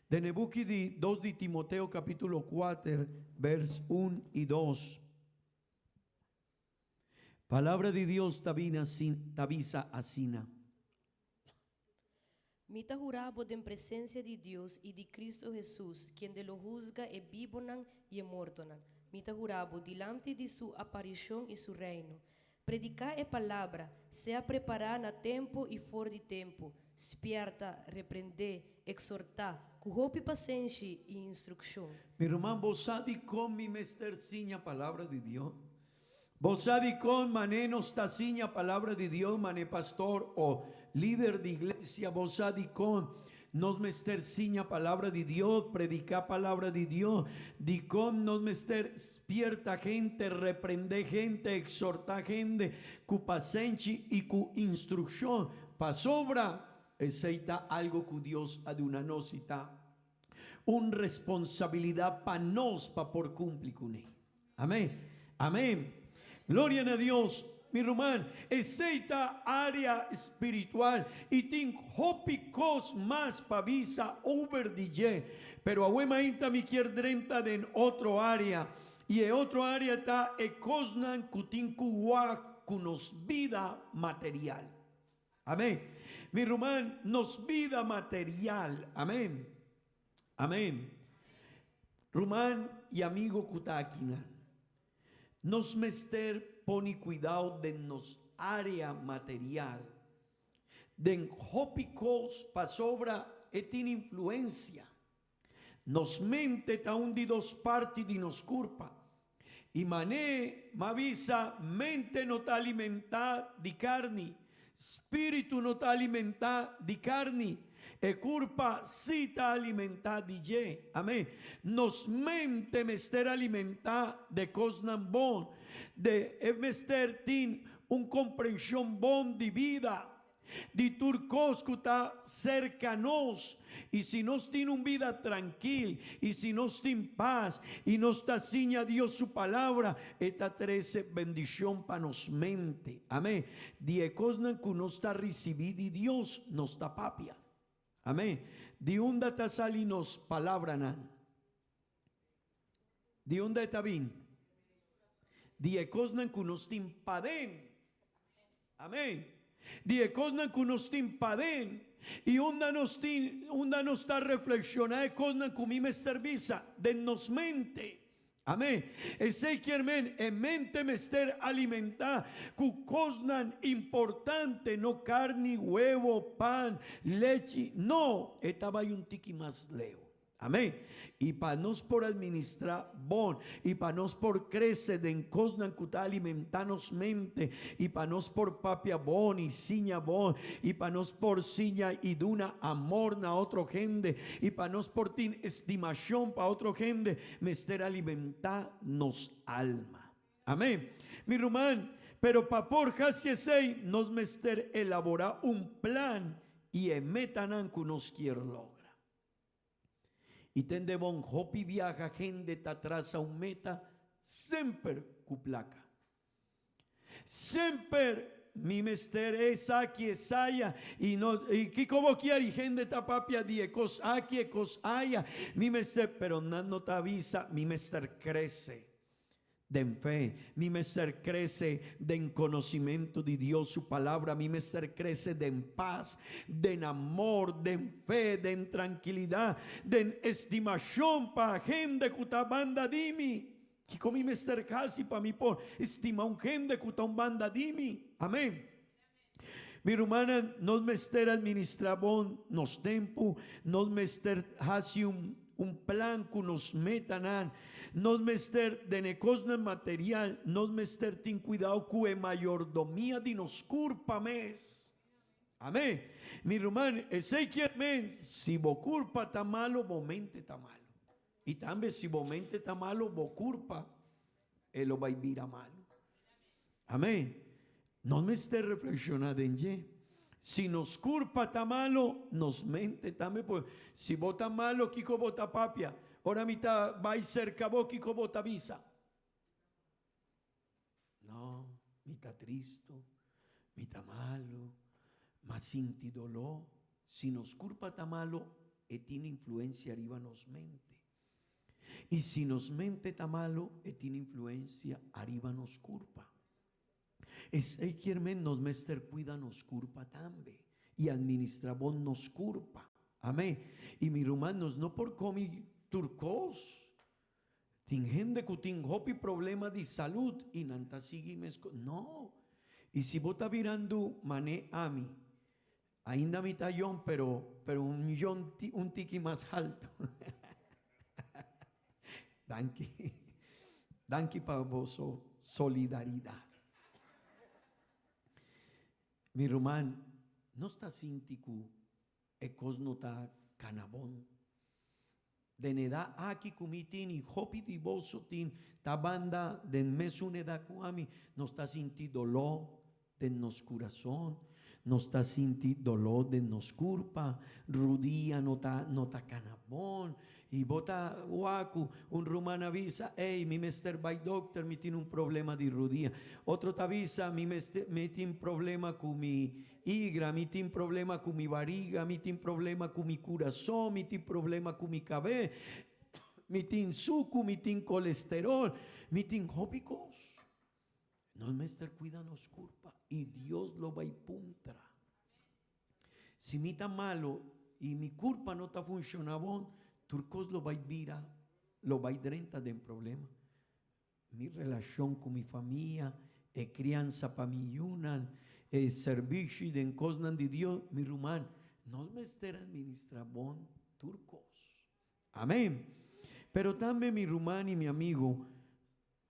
De Nebuki di 2 de Timoteo capítulo 4, vers 1 y 2. Palabra de Dios avisa asina. Mita jurabo en presencia de Dios y de Cristo Jesús, quien de lo juzga e vivonan y mortonan. Mita jurabo delante de su aparición y su reino. Predicar e palavra, sea preparar a tempo e fora de tempo. Spierta, repreender, exortar, com roupa paciência e instrução. Mi hermano, vos sabe con mi mesterciña palabra de Dios. Vos sabe con mané nos taciña palabra de Dios, mané pastor o líder de iglesia, vos sabe con nos mester ciña palabra de Dios, predicar palabra de Dios, di con nos mester despierta gente, reprende gente, exhorta gente, cu paciencia y cu instrucción, Pasobra, aceita algo que Dios aduna nosita. Un responsabilidad para nos, para por cumplir con él. Amén. Amén. Gloria a Dios. Mi román, aceita área espiritual y tin hopicos más pavisa over DJ. Pero ahuema inta mi quierdrenta en otro área. Y en otro área está ecosnan kutinkuwa kunos vida material. Amén. Mi román, nos vida material. Amén. Amén. Román y amigo kutakina. Nos mester pone cuidado de nos área material. Den hopicos pasobra tiene influencia. Nos mente ta un di dos parti di nos curpa. Y mané mavisa mente no ta alimenta di carni. Spiritu no ta alimenta di carni. E curpa si ta alimenta di je. Amén. Nos mente mester alimenta de cosnan bon. De mester tin un comprensión bon di vida. Di turcos que está cercanos. Y si nos tiene un vida tranquila, y si nos tiene paz, y nos está ciña Dios su palabra, esta 13 bendición para nos mente. Amén. Die cosnan que nos está recibido y Dios nos está papia. Amén. Di unda está salinos palabra nan. Di unda está bien. Die cosnan que nos timpaden. Amén. Die cosnan que nos timpaden. Y onda nos está reflexionando cosnan que mi me serviza de nos mente. Amén. Ese quieren en mente mester alimentar cu cosnan importante, no carne, huevo, pan, leche. No, estaba hay un tiki más leo. Amén. Y para nos por administrar bon, y para nos por crecer en cosnan cuta alimentarnos mente, y para nos por papia bon y ciña bon, y para nos por ciña y duna amor na otro gente, y para nos por tin estimación para otro gente, mester alimentar nos alma. Amén. Mi román, pero para por casi sei nos mester elaborar un plan y emetanan que nos quiere y tende bon hopi viaja gente tatrasa un meta sempre cuplaca. Sempre mi mester es aquí esaya y no y que como quiere gente tapapia die cos aquí cos haya mi mester pero no te avisa mi mester crece. Den fe, mi mester crece den conocimiento de Dios, su palabra, mi mester crece den paz, den amor, den fe, den tranquilidad, den estimación para gente que ta banda dimi, que con mi mester casi para mi por estima un gente que ta un banda dimi, amén. Mi hermana, nos mester administrabón, nos tempo, nos mester hasi un plan que nos metanan, nos mester de necosna material, nos mester tin cuidado que mayordomía de nos culpa mes. Amén. Mi hermano, ese quiere si bo culpa ta malo, bo mente ta malo. Y también si bo mente ta malo, bo culpa, él lo va a vivir a malo. Amén. No me esté reflexionando en ye. Si nos culpa ta malo, nos mente también. Pues, si vota malo, Kiko vota papia. Ahora mitad va a ir cerca vos, Kiko vota visa. No, mitad tristo, mitad malo, más sinti dolor. Si nos culpa ta malo, tiene influencia arriba nos mente. Y si nos mente ta malo, tiene influencia arriba nos culpa. Es quien nos mester cuida nos culpa también y administrabón nos culpa. Amén. Y mi hermanos no por comi turcos tin gente que tin hopi problema de salud y nanta seguimos no. Y si vota virando mané a mí ainda mi tallón pero un tiki más alto. Danki para vos solidaridad. Mi román, no está sintiku, ecos no está canabón. De neda aquí kumitin y hopi di bosotin, ta banda de mesuneda kuami, no está sinti dolor de nos corazón, nos está sinti dolor de nos culpa, rudía no ta canabón, y bota guacu, un rumano avisa, hey, mi Mr. By Doctor, mi tiene un problema de rudía. Otro te avisa, mi tiene un problema con mi igra, mi tiene un problema con mi barriga, mi tiene un problema con mi corazón, mi tiene un problema con mi cabeza, mi tiene suco, mi tiene colesterol, mi tiene hópicos. No el Mr. cuida nos culpa y Dios lo va a puntra. Si mi está malo y mi culpa no está funcionando, turcos lo va a vira, lo va a drenta de un problema. Mi relación con mi familia, crianza para mi yunan, servicio de cosas de Dios, mi rumán, no me esté administrando turcos. Amén. Pero también mi rumán y mi amigo,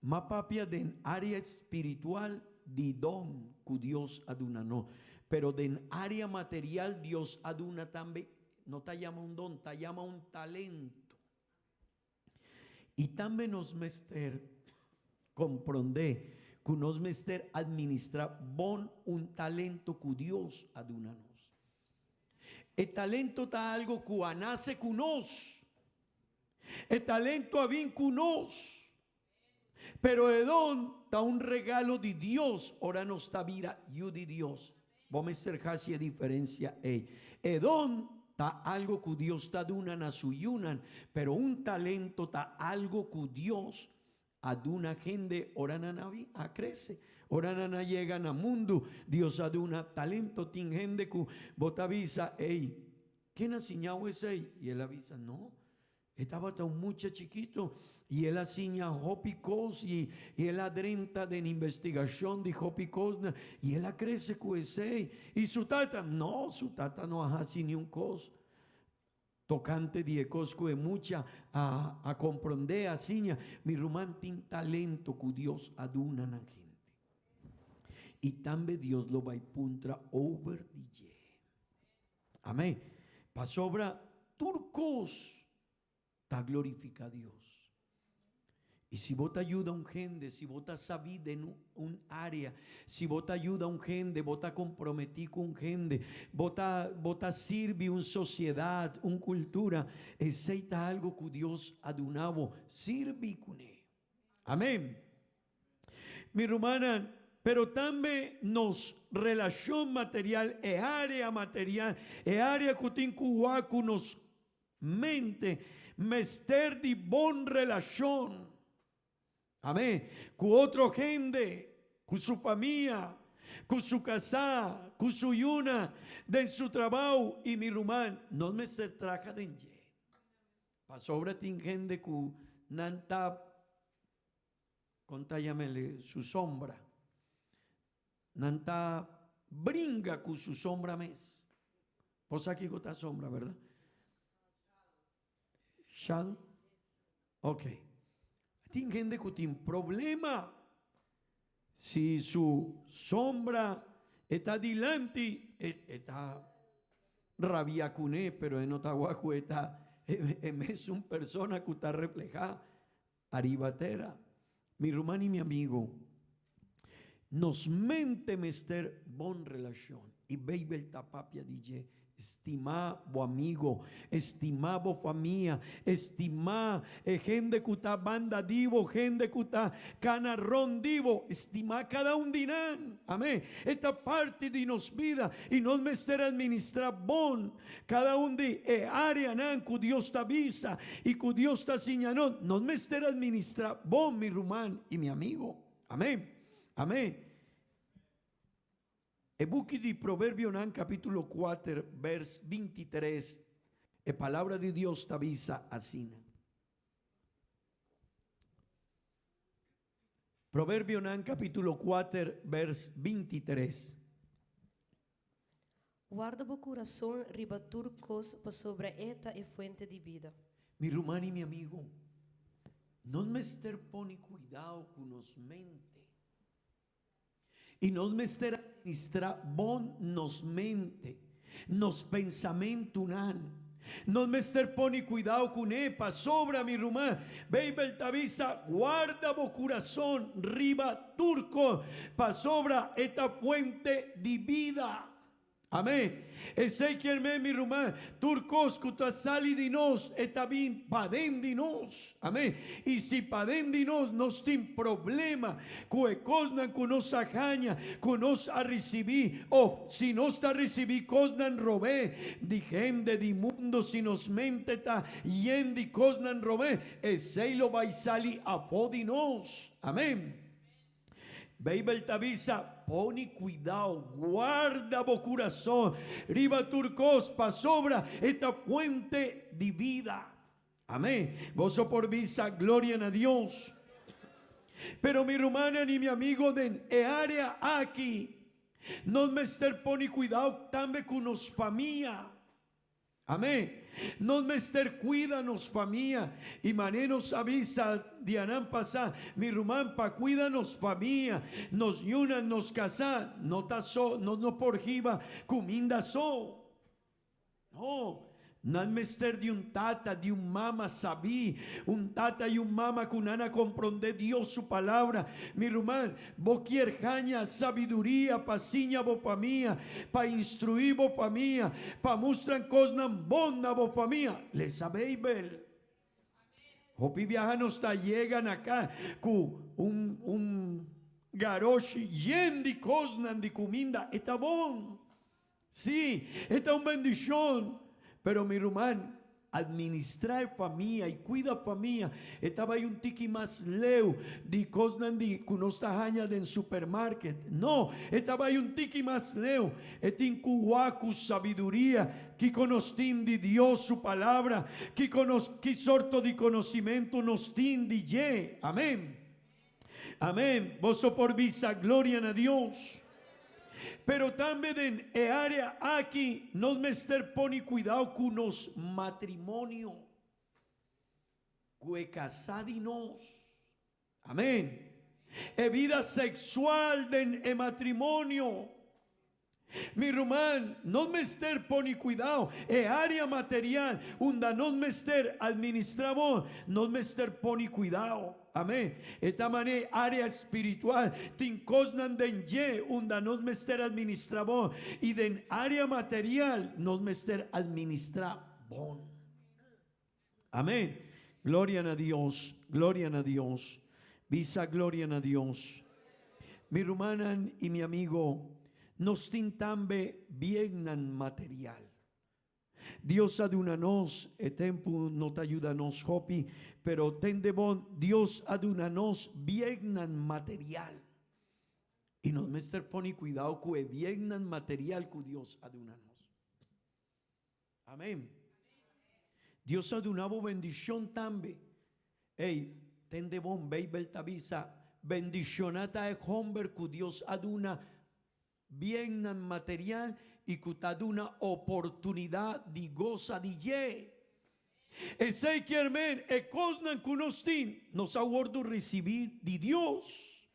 más papia de área espiritual de don que Dios aduna no, pero de área material Dios aduna también. No te llama un don, te llama un talento. Y también nos mester comprender que nos mester administrar bon un talento que Dios aduna nos. El talento está algo que nace con nos. El talento ha bien con nos. Pero el don está un regalo de Dios. Ahora no está vira, yo de Dios. Vamos a hacer casi diferencia. El don está algo que Dios está dunan a su yunan, pero un talento está algo que Dios aduna gente, orana a crece, orana llegan a mundo, Dios aduna talento, tin gente que vos avisa, hey, ¿quién ha enseñado ese? Y él avisa, no, estaba tan mucho chiquito, y él enseña hopicos, y él adrenta de investigación de hopicos, y él crece con ese, y su tata no hace ni un cos. Tocante de cosco de mucha a comprender así, mi rumán tiene talento que Dios aduna a la gente. Y también Dios lo va a puntra over DJ. Amén. Pa sobra turcos, ta glorifica a Dios. Y si vos te ayuda a un gente, si vos te sabís en un área, si vos te ayuda a un gente, vos te comprometí con un gente, vos te sirve una sociedad, una cultura, aceita algo que Dios adunabo, sirve con él. Amén. Mi hermana, pero también nos relación material, área material, área que tiene que nos mente, mester de bon relación. Amén. Con otra gente, con su familia, con su casa, con su yuna, de su trabajo. Y mi rumán, no me se traja de enje. Pa sobre tin gente que nanta, contáyamele su sombra. Nanta bringa con su sombra mes. Pues aquí con esta sombra, ¿verdad? Shadow. Ok. Tiene gente que tiene problema. Si su sombra está delante, está rabia con él, pero en otra guaco es una persona que está reflejada, aribatera. Mi hermano y mi amigo, nos mente mester bon relación. Y baby el tapapia DJ. Estimado amigo, estimado familia, estimado gente que está banda divo, gente que está canarrón divo, estimado cada un dinan, amén. Esta parte de nos vida y nos mester administrar bon, cada un de área nan que Dios te avisa y que Dios te señaló, nos mester administrar bon, mi rumán y mi amigo, amén, amén. El buque de Proverbio nan capítulo 4 vers 23, la palabra de Dios te avisa así. Proverbio nan capítulo 4 vers 23. Guarda o coração riba turcos pa sobre esta e fuente de vida. Mi hermano y mi amigo, no me ester pone cuidado con nos mente. Y nos mester administra bon nos mente, nos pensamiento nan. Nos mester pone cuidado con epa, sobra mi rumán. Baby avisa, guarda vo corazón, riba turco, pa sobra esta fuente de vida. Amém. Sei que minha irmã, turcos que tu sali de nós, e também para dentro de nós. Amém. E se para dentro de nós tem problema, que coisas que nos arranha, que nos a receber, ou se nós está receber coisas robé, de gente, de mundo, se nos mente está yendo de coisas robé, e sei lo vai salir a fora de nós. Amém. Bíblia te avisa, pone cuidado, guarda o coração, riba turcos, pa sobra esta fuente de vida. Amém. Vos por visa, gloria a Dios. Pero mi hermana ni mi amigo de área aquí, no me estar pone cuidado también con nos familia. Amém. Nos mester cuida-nos família. E mané nos avisa de anam passar. Mi irmã pa cuida-nos família. Nos yuna nos casar. No ta so, no por jiba comida so. No. Não mester de tata, de mama sabi, tata e mama que nana compreende Deus sua palavra. Mi irmã, vos quer ganhar sabedoria para sinha vos família, para instruir vos família, para mostrar coisas boas vos família. Le sabéis bel? Hopi viajanos ta llegan acá com garoche lleno de coisas de comida. Está bom. Sí, está uma bendição. Pero mi hermano, administrar familia y cuida familia, estaba ahí un tiki más leo de cosas de que no está en supermarket. No, estaba ahí un tiki más leo. Etin cuacu sabiduría, que conocen de Dios su palabra, que sorto de conocimiento nos tin de ye. Amén. Amén. Vos por visa, gloria a Dios. Pero también en área aquí nos mester pone cuidado con los matrimonios, que casadinos, amén, e vida sexual en matrimonio. Mi hermano, no mester pone cuidado, e área material, donde no mester administramos, no mester pone cuidado. Amén. Esta manera área espiritual tin cosnan den ye unda nos mester administramos y den área material nos mester administra bon. Amén. Gloria a Dios, gloria a Dios. Visa gloria a Dios. Mi hermana y mi amigo nos tin tambe bienan material. Dios adunanos, el tiempo no te ayuda nos hopi, pero tendebon Dios adunanos bienan material. Y nos mester pone cuidado que bienan material que Dios adunanos. Amén. Dios adunabo bendición también. Ey, tendebon Bible tabisa bendicionata e hombre que Dios aduna bienan material y que te da una oportunidad de goza de ye. E sei que hermen, e cosnan que nos aguardo recibir de Dios.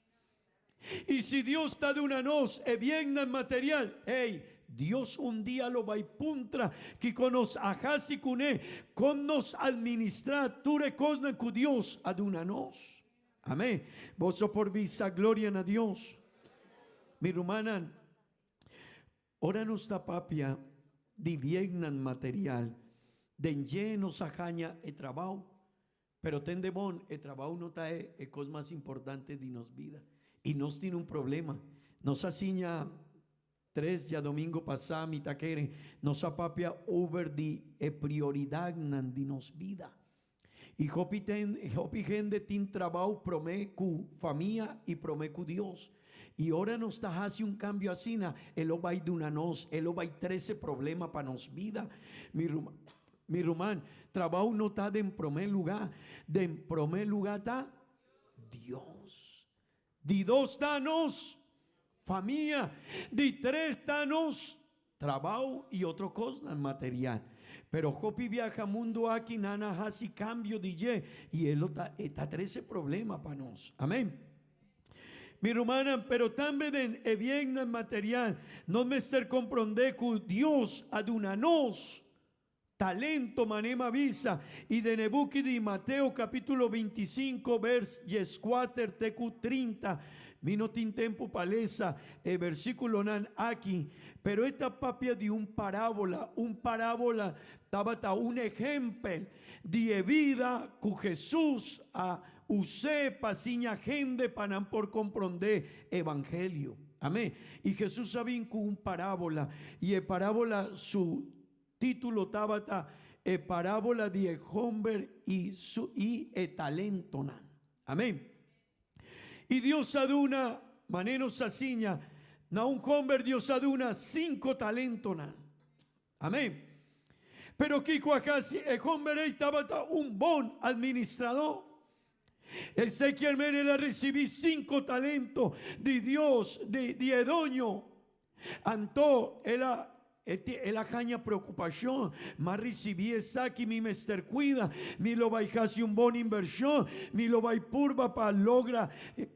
Y si Dios te da una nos, e bien en material, hey, Dios un día lo va y puntra, que con nos ajasi con nos administrar, tú recosnan que Dios ha da una nos. Amén. Vos por visa, gloria a Dios. Mi hermana, ora nuestra papia divienan material, den llenos ajaña el trabajo, pero ten de bon, el trabajo no está es cosa más importante de nos vida. Y nos tiene un problema. Nos asiña 3 ya domingo pasado, mi taquere, nos apapia over de prioridad de nos vida. Y hopi gente tiene trabajo, promé cu familia y promé cu Dios. Y ahora nos está haciendo un cambio así, él lo va a ir de una nos, él lo va a ir 13 problemas para nos vida. Mi rumán, trabajo no está en primer lugar, de en primer lugar está Dios. De 2 está nos, familia, de 3 está nos, trabajo y otra cosa material. Pero Jopi viaja mundo aquí, nana hace cambio de ye, y él está 13 problemas para nos. Amén. Mi hermana, pero también es bien material. No me estar comprender que Dios adunanos talento manema visa y de Nebuki di Mateo capítulo 25 vers 4 tecu 30 vino tin tempo palesa versículo nan aquí, pero esta papia de un parábola tabata un ejemplo de vida que Jesús a usé pasiña gente para por comprender evangelio. Amén. Y Jesús sabía que un parábola y el parábola su título tabata parábola de hombre y talento. Amén. Y Dios aduna maneno saciña na un hombre Dios aduna 5 talentos. Amén. Pero Kiko acá el hombre estaba un buen administrador. Ezequiel Menela recibí 5 talentos de Dios, de Edoño. Antó, él ajaña preocupación, más recibí aquí mi mester cuida, mi lo va casi un bon inversión, mi lo va purba para logra,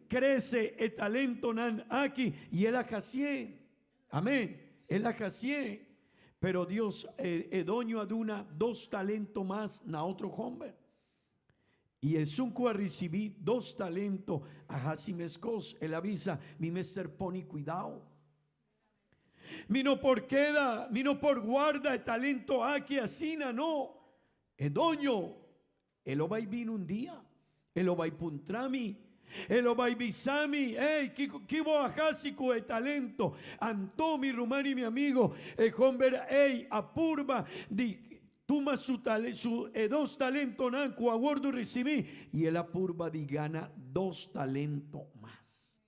crece el talento nan aquí, y él ajacie. Amén, él ajacie. Pero Dios, Edoño aduna 2 talentos más na otro hombre. Y el sunco a recibir 2 talentos a Hasimescos. Él avisa, mi mester pone cuidado. Mi no por queda, mi no por guarda el talento aquí asina, no. Edoño, él lo va a vino un día. Él lo va a puntrami. Él lo va a visami. ¿Qué voy a Hasico el talento? Antó mi rumano y mi amigo. El hombre, apurba di. Tuma su 2 talentos nanco a bordo recibí y él apurba di gana 2 talentos más.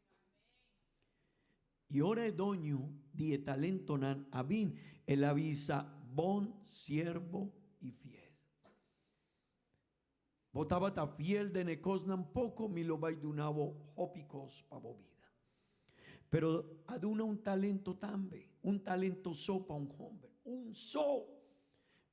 Y ahora Edoño di talento nan abin él avisa bon siervo y fiel. Botaba ta fiel de necos nan poco mi lo vai dunavo hopicos pa vida. Pero aduna un talento tambe, un talento sopa un hombre, un so.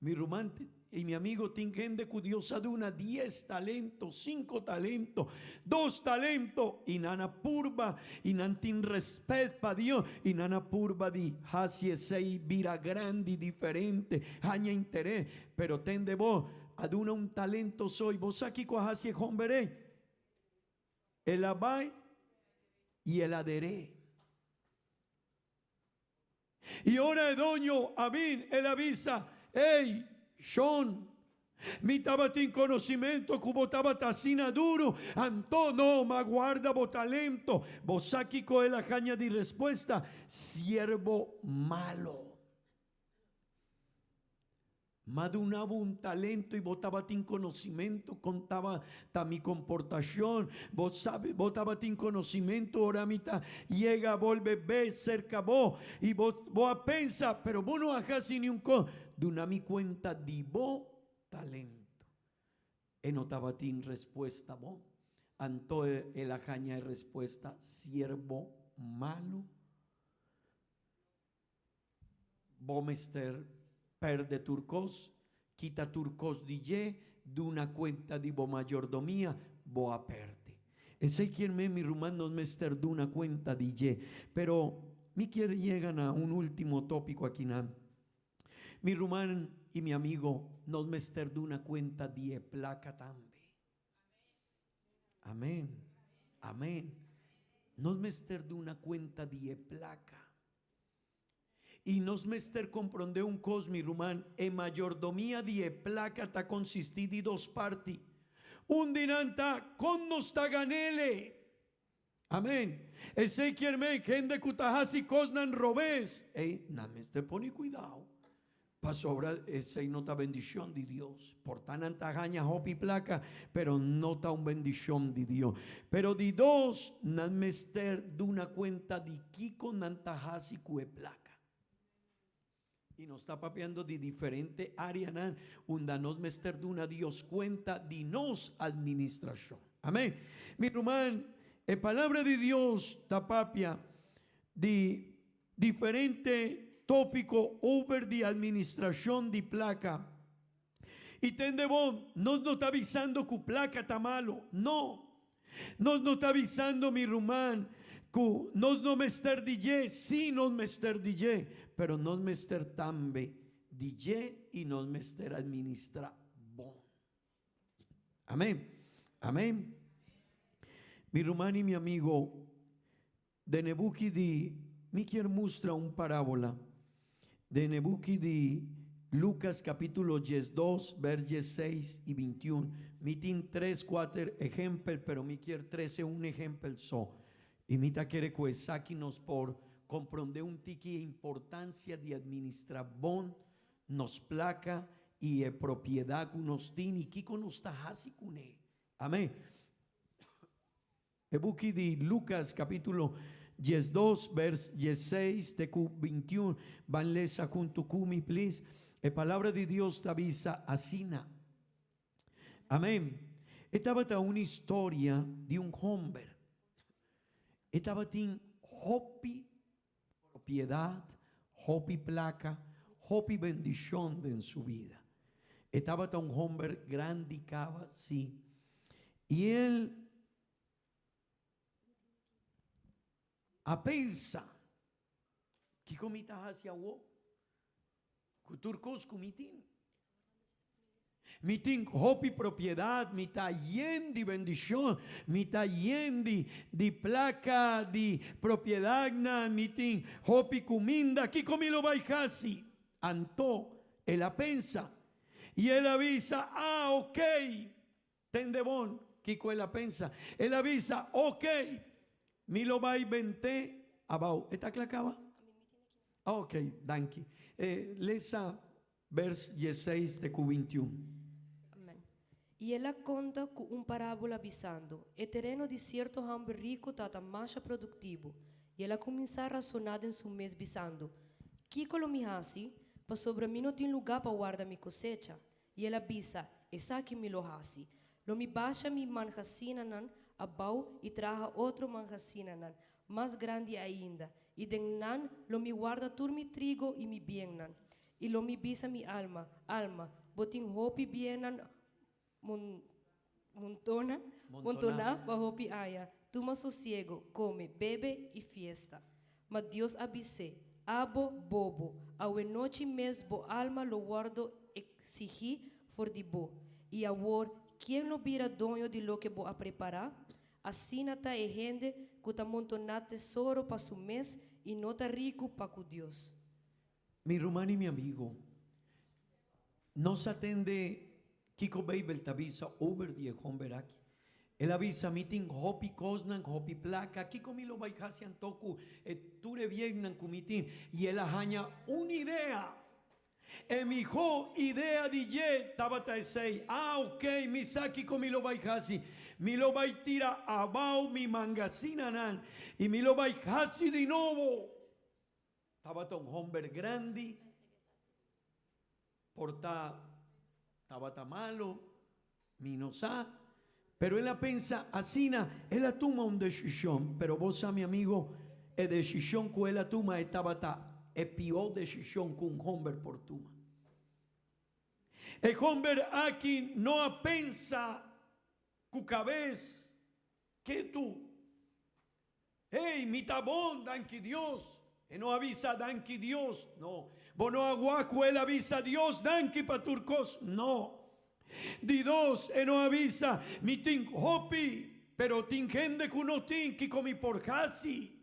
Mi romante y mi amigo Tingende que Dios aduna 10 talentos, 5 talentos, 2 talentos y nana purba y nantin respeto para Dios y nana purba di hacia sei vira grande diferente, haña interés, pero tende vos aduna un talento soy vos aquí con hacia hombre el abai y el aderé. Y ahora Edoño Abin él avisa. Hey, Sean, mi tabatín conocimiento, cubo tabatacina duro, Antono, ma guarda bo talento, vos aquí con la caña de respuesta, siervo malo. Madunaba un talento y botaba tin conocimiento, contaba ta mi comportación, vos sabe, botaba tin conocimiento, ahora mitad llega, vuelve, ve cerca vos, y vos a pensa, pero vos no hagas ni un con, de una mi cuenta di vos talento. Enotaba tin respuesta vos, anto el ajaña de respuesta, siervo malo, vos mester perde turcos, quita turcos DJ, de una cuenta de bo mayordomía, bo a perde. Ese quien mi rumano mester de una cuenta DJ, pero mi quiere llegan a un último tópico aquí na. Mi rumán y mi amigo nos mester de una cuenta de placa tambe. Amén. Amén. Nos mester de una cuenta de placa. Y nos mester comprende un cosmi rumán en mayordomía de placa ta consistí de 2 parti. Un dinanta con nos taganele. Amén. Ese quiere gente cutajasi cosnan robes. Na mester pone cuidado. Para sobra esa nota bendición de Dios. Por tan antagaña hopi placa, pero nota un bendición de Dios. Pero de 2 nan mester de una cuenta de kiko nantajasi cue placa. Y nos está papeando de diferente área, donde nos mester de una Dios cuenta de nos administración. Amén. Mi hermano, la palabra de Dios está papia de diferente tópico over de administración de placa. Y tende bon, nos no está avisando que placa está malo. No. Nos no está avisando mi rumán. Nos no mester DJ, sí nos mester DJ, pero nos mester tambe DJ y nos mester administra bon. Amén. Amén. Mi hermano y mi amigo, de Nebuchi di, mi quiero mostrar un parábola de Nebuchi di Lucas capítulo 2, versos 6 y 21. Mi tin 3, 4 ejemplos, pero mi quiero 13 un ejemplo so. Y mi ta quiere que saquinos por comprender un tiki importancia de administrar bon, nos placa y propiedad que nos tiene y que nos está haciendo. Amén. Nebuchi di Lucas capítulo 2, vers 16 de 21. Van lesa junto con mi, please. La palabra de Dios te avisa asina. Amén. Estaba una historia de un hombre. Estaba en hopi propiedad, hopi placa, hopi bendición en su vida. Estaba un hombre grande y cava, sí. Y él a pensa que comita hacia vos, que turcos comitin. Mitin hopi propiedad, mita yendi bendición, mita yendi di placa di propiedad na mitin hopi cuminda, que comilo baikasi. Antó, él a pensa y él avisa, ok, tendebón, Kiko él a pensa, él avisa, ok. Mi lo va y vente abajo. ¿Está clacaba? Ok, danke. Lesa vers 16 de 21. Amém. E ela conta com parábola avisando: o terreno de certo homem rico está mais produtivo. E ela começa a razonar em seu mês, avisando: que colo me hasi, para sobre mim não tem lugar para guardar minha cosecha. E ela avisa: essa que me lo hasi. Lo me baixa mi manjacina nan abau e traga outro manjacina nan, mais grande ainda. E den nan lo me guarda tur mi trigo e mi bien nan. E lo me bisa mi alma, botin hopi bien nan montona pa hopi aya. Toma sosiego, come, bebe e fiesta. Mas Deus avise, abo bobo, ao noite mesmo alma lo guardo exigi for di bo. E agora, quem lo vira dono de lo que bo a preparar? Assim está e gente que está amontonando tesouro para su mês e não está rico para com Deus. Mi hermano y mi amigo, nos atende Kiko Babel te avisa over die homberaki. Él avisa meeting hopi cosnan, hopi placa, Kiko mi lo baijasi antoku, ture viegnan kumitin, y él ajaña una idea. Emijo idea DJ tabata esei. Ok, mi saki con mi lo baijasi. Mi lo baitira abao mi mangasina nan. Y mi lo baijasi de nuevo. Tabata un hombre grande. Porta tabata malo. Minosa. Pero él pensa asina. Él toma una decisión. Pero vos, mi amigo, la decisión que él toma es tabata. E pior decisión que un hombre por tuma. El hombre aquí no pensa cu cabeza que tú. Hey, mi tabón, danki Dios. Y no avisa danki Dios. No. Bono aguaco, él avisa Dios, danki paturcos. No. Di dos, y no avisa mi tin hopi. Pero tin gente que no tin que comi por casi.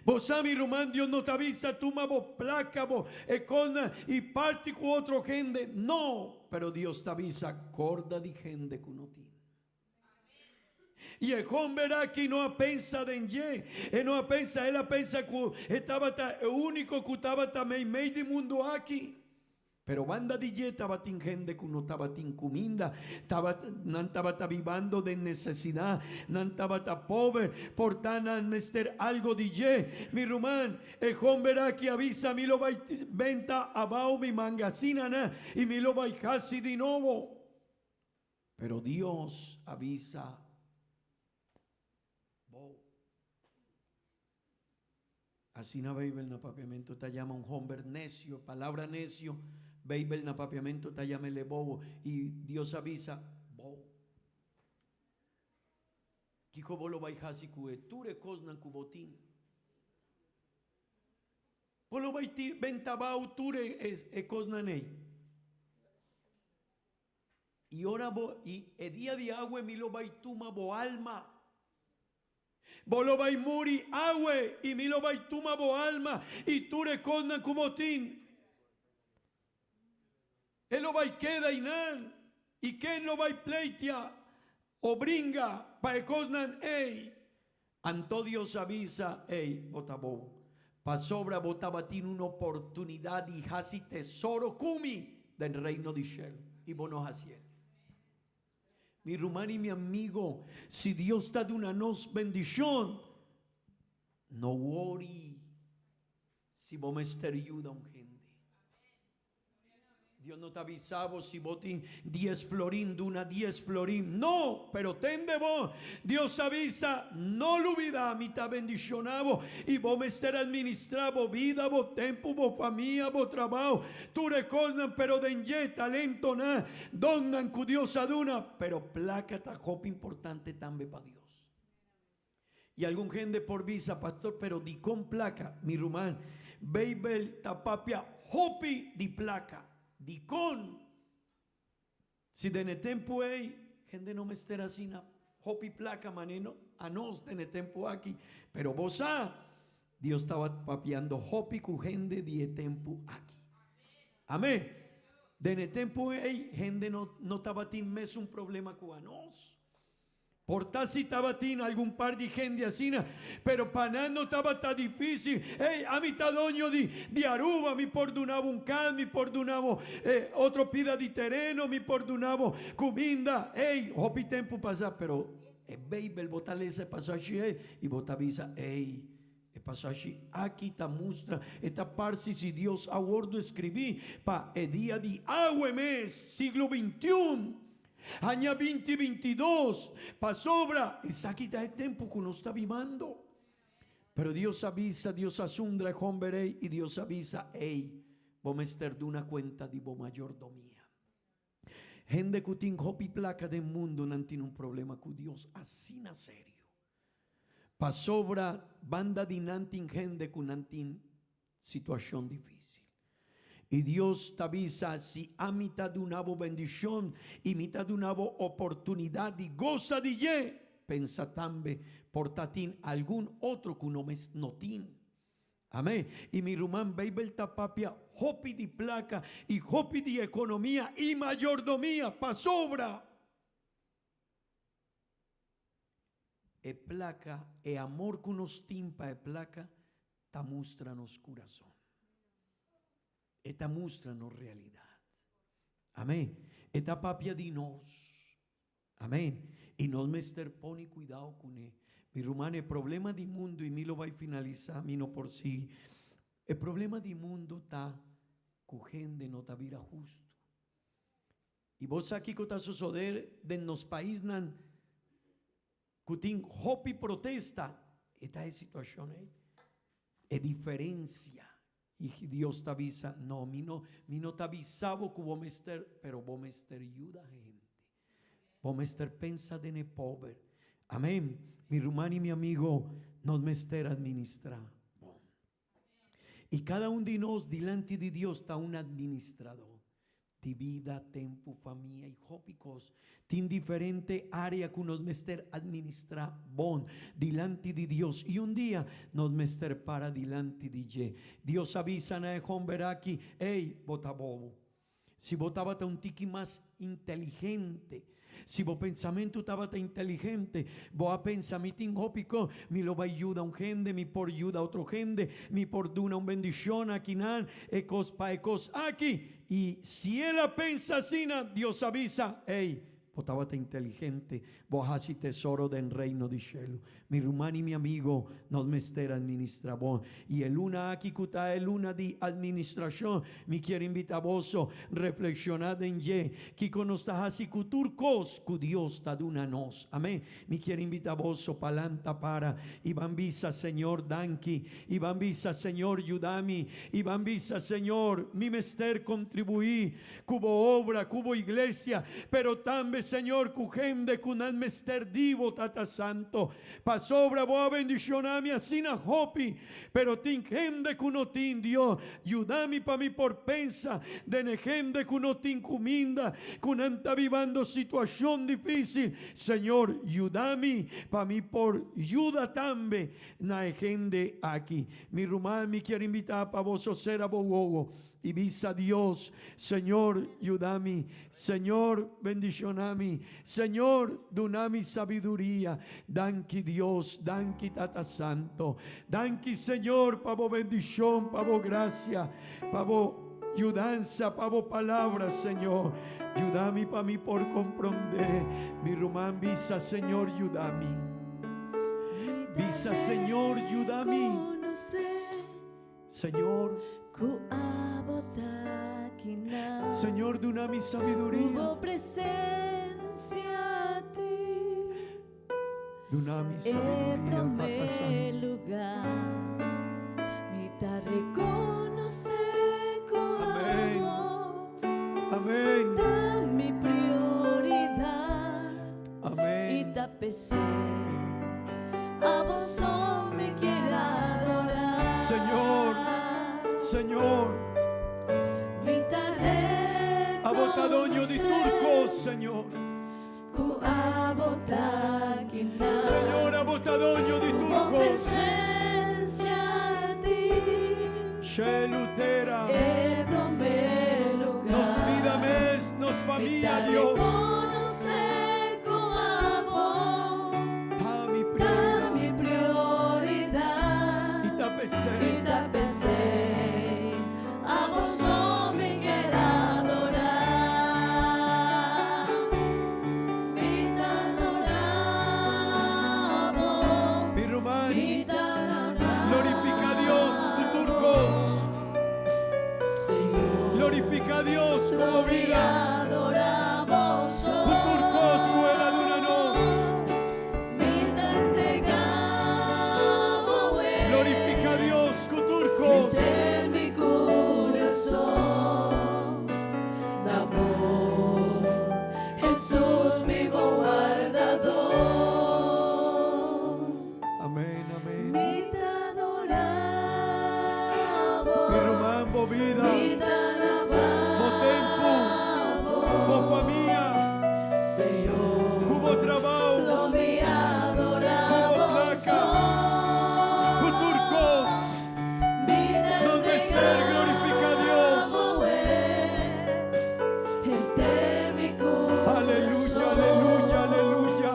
Vos mi román, Dios no te avisa, tú me vos placa, vos econa y parte con otro gente. No, pero Dios te avisa, corda de gente que no tiene. Y el hombre aquí no pensa de ye, él no pensa, él pensa que estaba el único que estaba también medio del mundo aquí. Pero banda de ye estaba tin gente que no estaba tin comida, no estaba vivando de necesidad, no estaba pobre, por tan nester algo de ye. Mi román, el hombre aquí avisa, mi lo va venta abajo mi mangasina y mi lo va casi de nuevo. Pero Dios avisa. Así na Bible na papiamento te llama un hombre necio, palabra necio. Bible na papiamento te llama el bobo y Dios avisa bobo. Kiko bolo baijasi kue ture cosnan kubotín. Polo baiti bentabau ture es cosnanei. Y ora bo y el día de agua mi lo baituma bo alma. Bolo vai muri agua y mi lo baituma bo alma y ture cosnan kumotin. Él lo vai queda inan y quién lo vai pleitia o bringa pa cosnan ei. Anto Dios avisa ei botabou. Pa sobra botabatin una oportunidad y hasi tesoro kumi del reino de Shell y bono hasiel. Mi hermano y mi amigo, si Dios te da una nos bendición, no worry si vos me ayuda un gente. Dios no te avisaba si vos tienes 10 florín, de una 10 florín. No, pero ten de vos. Dios avisa, no lo olvida, mi te bendicionado y vos me estar administrado vida, vos tiempo, vos familia, vos trabajo. Tú recordan, pero denye talento nada, donan con Dios aduna, pero placa ta jopa importante también para Dios. Y algún gente por visa, pastor, pero di con placa, mi rumán, Beibel tapapia, hopi di placa. Dicon, si de tempo hay gente no me estará sin hopi placa maneno a nos de tempo aquí, pero vos Dios estaba papiando hopi cu gente de tempo aquí. Amén. De tempo hay gente no estaba tin mes un problema con a nos. Por tal si estaba tin algún par de gente así, pero para no estaba tan difícil. Hey, a mitad doño de Aruba, mi perdonaba un can, mi perdonaba otro pida de terreno, mi perdonaba comida. Hey, hopi tempo pasa, pero baby, botale ese pasaje y botavisa, hey. El pasaje aquí está muestra esta parte si Dios a bordo escribí para el día de agua mes siglo 21. Año 2022, pa sobra, es aquí está el tiempo que uno está vivando. Pero Dios avisa, Dios asumbra hombre y Dios avisa, hey, vos me estar de una cuenta de vos mayordomía. Gente que tiene hopi placa del mundo no tiene un problema con Dios, así na serio. Pa sobra, banda de nantin gente con nantin situación difícil. Y Dios te avisa si a mitad de una bendición y mitad de una oportunidad y goza de ye, pensa también por tatín algún otro que no me notín. Amén. Y mi rumán Beibel tapapia, hopi de placa y hopi de economía y mayordomía pa sobra. E placa, e amor que nos timpa e placa, ta mustra nos corazón. Esta muestra no realidad. Amén. Esta papia de nos. Amén. Y no me pone cuidado con él. Mi rumano, el problema del mundo, y mi lo va a finalizar, mi no por sí. El problema del mundo está cogiendo, no está vida justo. Y vos aquí que está sucediendo en los países que tienen hopi protesta. Esta es situación, es diferencia. Y Dios te avisa, no, mi no te avisaba que vos me estar, pero vos me estar ayuda gente. Vos me estar pensa de ne pobre. Amén. Mi hermano y mi amigo, nos me estar administrar. Y cada uno de nosotros delante de Dios está un administrador. De vida, tiempo, familia y jópicos. Tiene diferente área que nos mester administra bon delante de Dios. Y un día nos mester para delante de Dios. Dios avisa a hombre aquí, hey, bota bobo. Si votaba un tiki más inteligente. Si vos pensamiento estaba tan inteligente, vos a pensamiento jópico, mi lo va ayuda a un gente, mi por ayuda a otro gente, mi por duna un bendición aquí nan, ecos pa ecos aquí. Y si él pensa así, Dios avisa, hey, vos estaba tan inteligente, vos así tesoro del reino de cielo. Mi hermano y mi amigo nos mester administra bon. Y el luna aquí cuta el luna de administración, mi quiere invitar a vos reflexionar en ye, que conostas así cuturcos, que Dios ta duna nos. Amén. Mi quiere invitar a vos palanta para, y bambisa Señor danki, y bambisa Señor yudami, y bambisa Señor, mi mester contribuí, cubo obra, cubo iglesia, pero también Señor, cujende cunan mester divo tata santo. Pasobra boa bendicionami asina hopi. Pero tin gente cunotin Dios. Ayudami pa mi por pensa. De gente cunotin cuminda. Cunanta vivando situación difícil. Señor, ayudami pa mi por ayuda tambe. Na gente aquí. Mi rumán me quiere invitar pa vos ser a bogogo. Y visa Dios, Señor, ayúdame, Señor, bendicioname, Señor, donami sabiduría, danki Dios, danki Tata Santo, danki Señor, pavo bendición, pavo gracia, pavo ayudanza, pavo palabra, Señor, ayúdame para mí por comprender, mi román visa, Señor, ayúdame, visa, Señor, ayúdame, Señor. Señor, donami sabiduría. Hubo presencia a ti. Donami sabiduría, Tata Santo. Lugar. Me te reconoce como Amén. Amén. da mi prioridad. Y Amén. te pesé. A vos me quiero adorar. Señor, Señor, abotadonho de turcos, Señor. Señor, abotadonho de turcos. Presencia a ti. Shelutera. Nos Nos vida mes, nos familia Dios. Ta mi prioridad. Y tapecé. A vos me quiero adorar. Mi tan adorado. Mi román. Mi tan adorado. Glorifica a Dios, tu turcos. Señor, Glorifica a Dios como vida. adoramos. Tu turcos, escuela de una nos. Mi tan entregado. Glorifica a Dios, tu turcos. En mi corazón, da amor, Jesús mi guardador. Amén, amén. Mi te adoramos, Mi román, bo vida. mi te Bo tempo. Bo alabamos, família. Señor, Cubo trabajo. lo mi adoramos. Tu turcos. Mi te Nos mester glorifica a Dios. Entre mi corazón, Aleluya, aleluya, aleluya.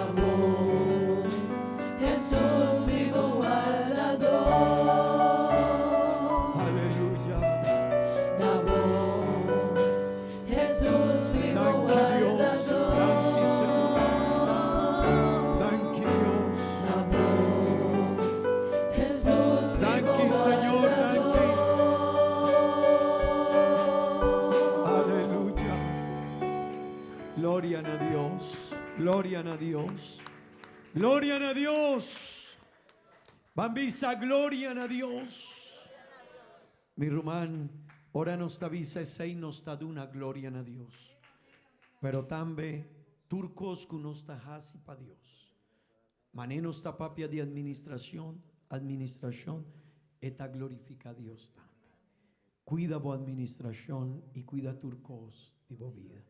amor, Jesús vivo guardador. Aleluya. Amor, Jesús vivo Thank you, Dios. Thank you, Señor. guardador. Thank you, Dios. Amor, Jesús Thank vivo you, Señor. Thank you. guardador. Aleluya. Gloria a Dios. Gloria a Dios. Gloria a Dios. Bambisa, gloria a Dios. Mi román, ora nos avisa sei nos una gloria a Dios. Pero también turcos que nos hasi pa Dios. Mané nos papia de administración, eta glorifica a Dios también. Cuida bo administración y cuida turcos y bo vida.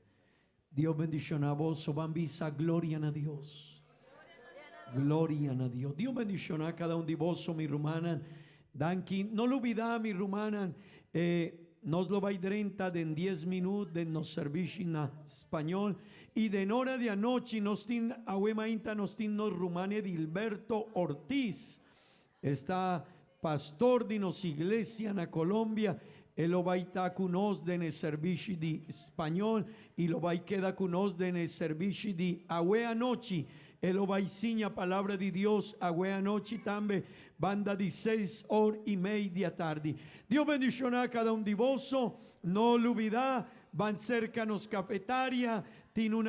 Dios bendiciona a vos, o bambisa, gloria a Dios. Gloria a Dios. Dios bendiciona a cada uno de vos, mi rumana. Danki, no lo olvida, mi rumana. Nos lo va a ir en 10 minutos de nos servicio en español. Y de hora de anoche nos tin ahuemainta nos tin nos rumane Dilberto Ortiz. Está pastor de nos iglesia en Colombia. Él lo va a estar con nos de el servicio de español. Y lo va a quedar con nos de el servicio de ahue anoche. Él lo va a enseñar palabra de Dios ahue anoche también. Banda de 6:30 tarde. Dios bendiciona a cada un de vos. No lo olvida. Van cerca nos cafetaria. Tiene una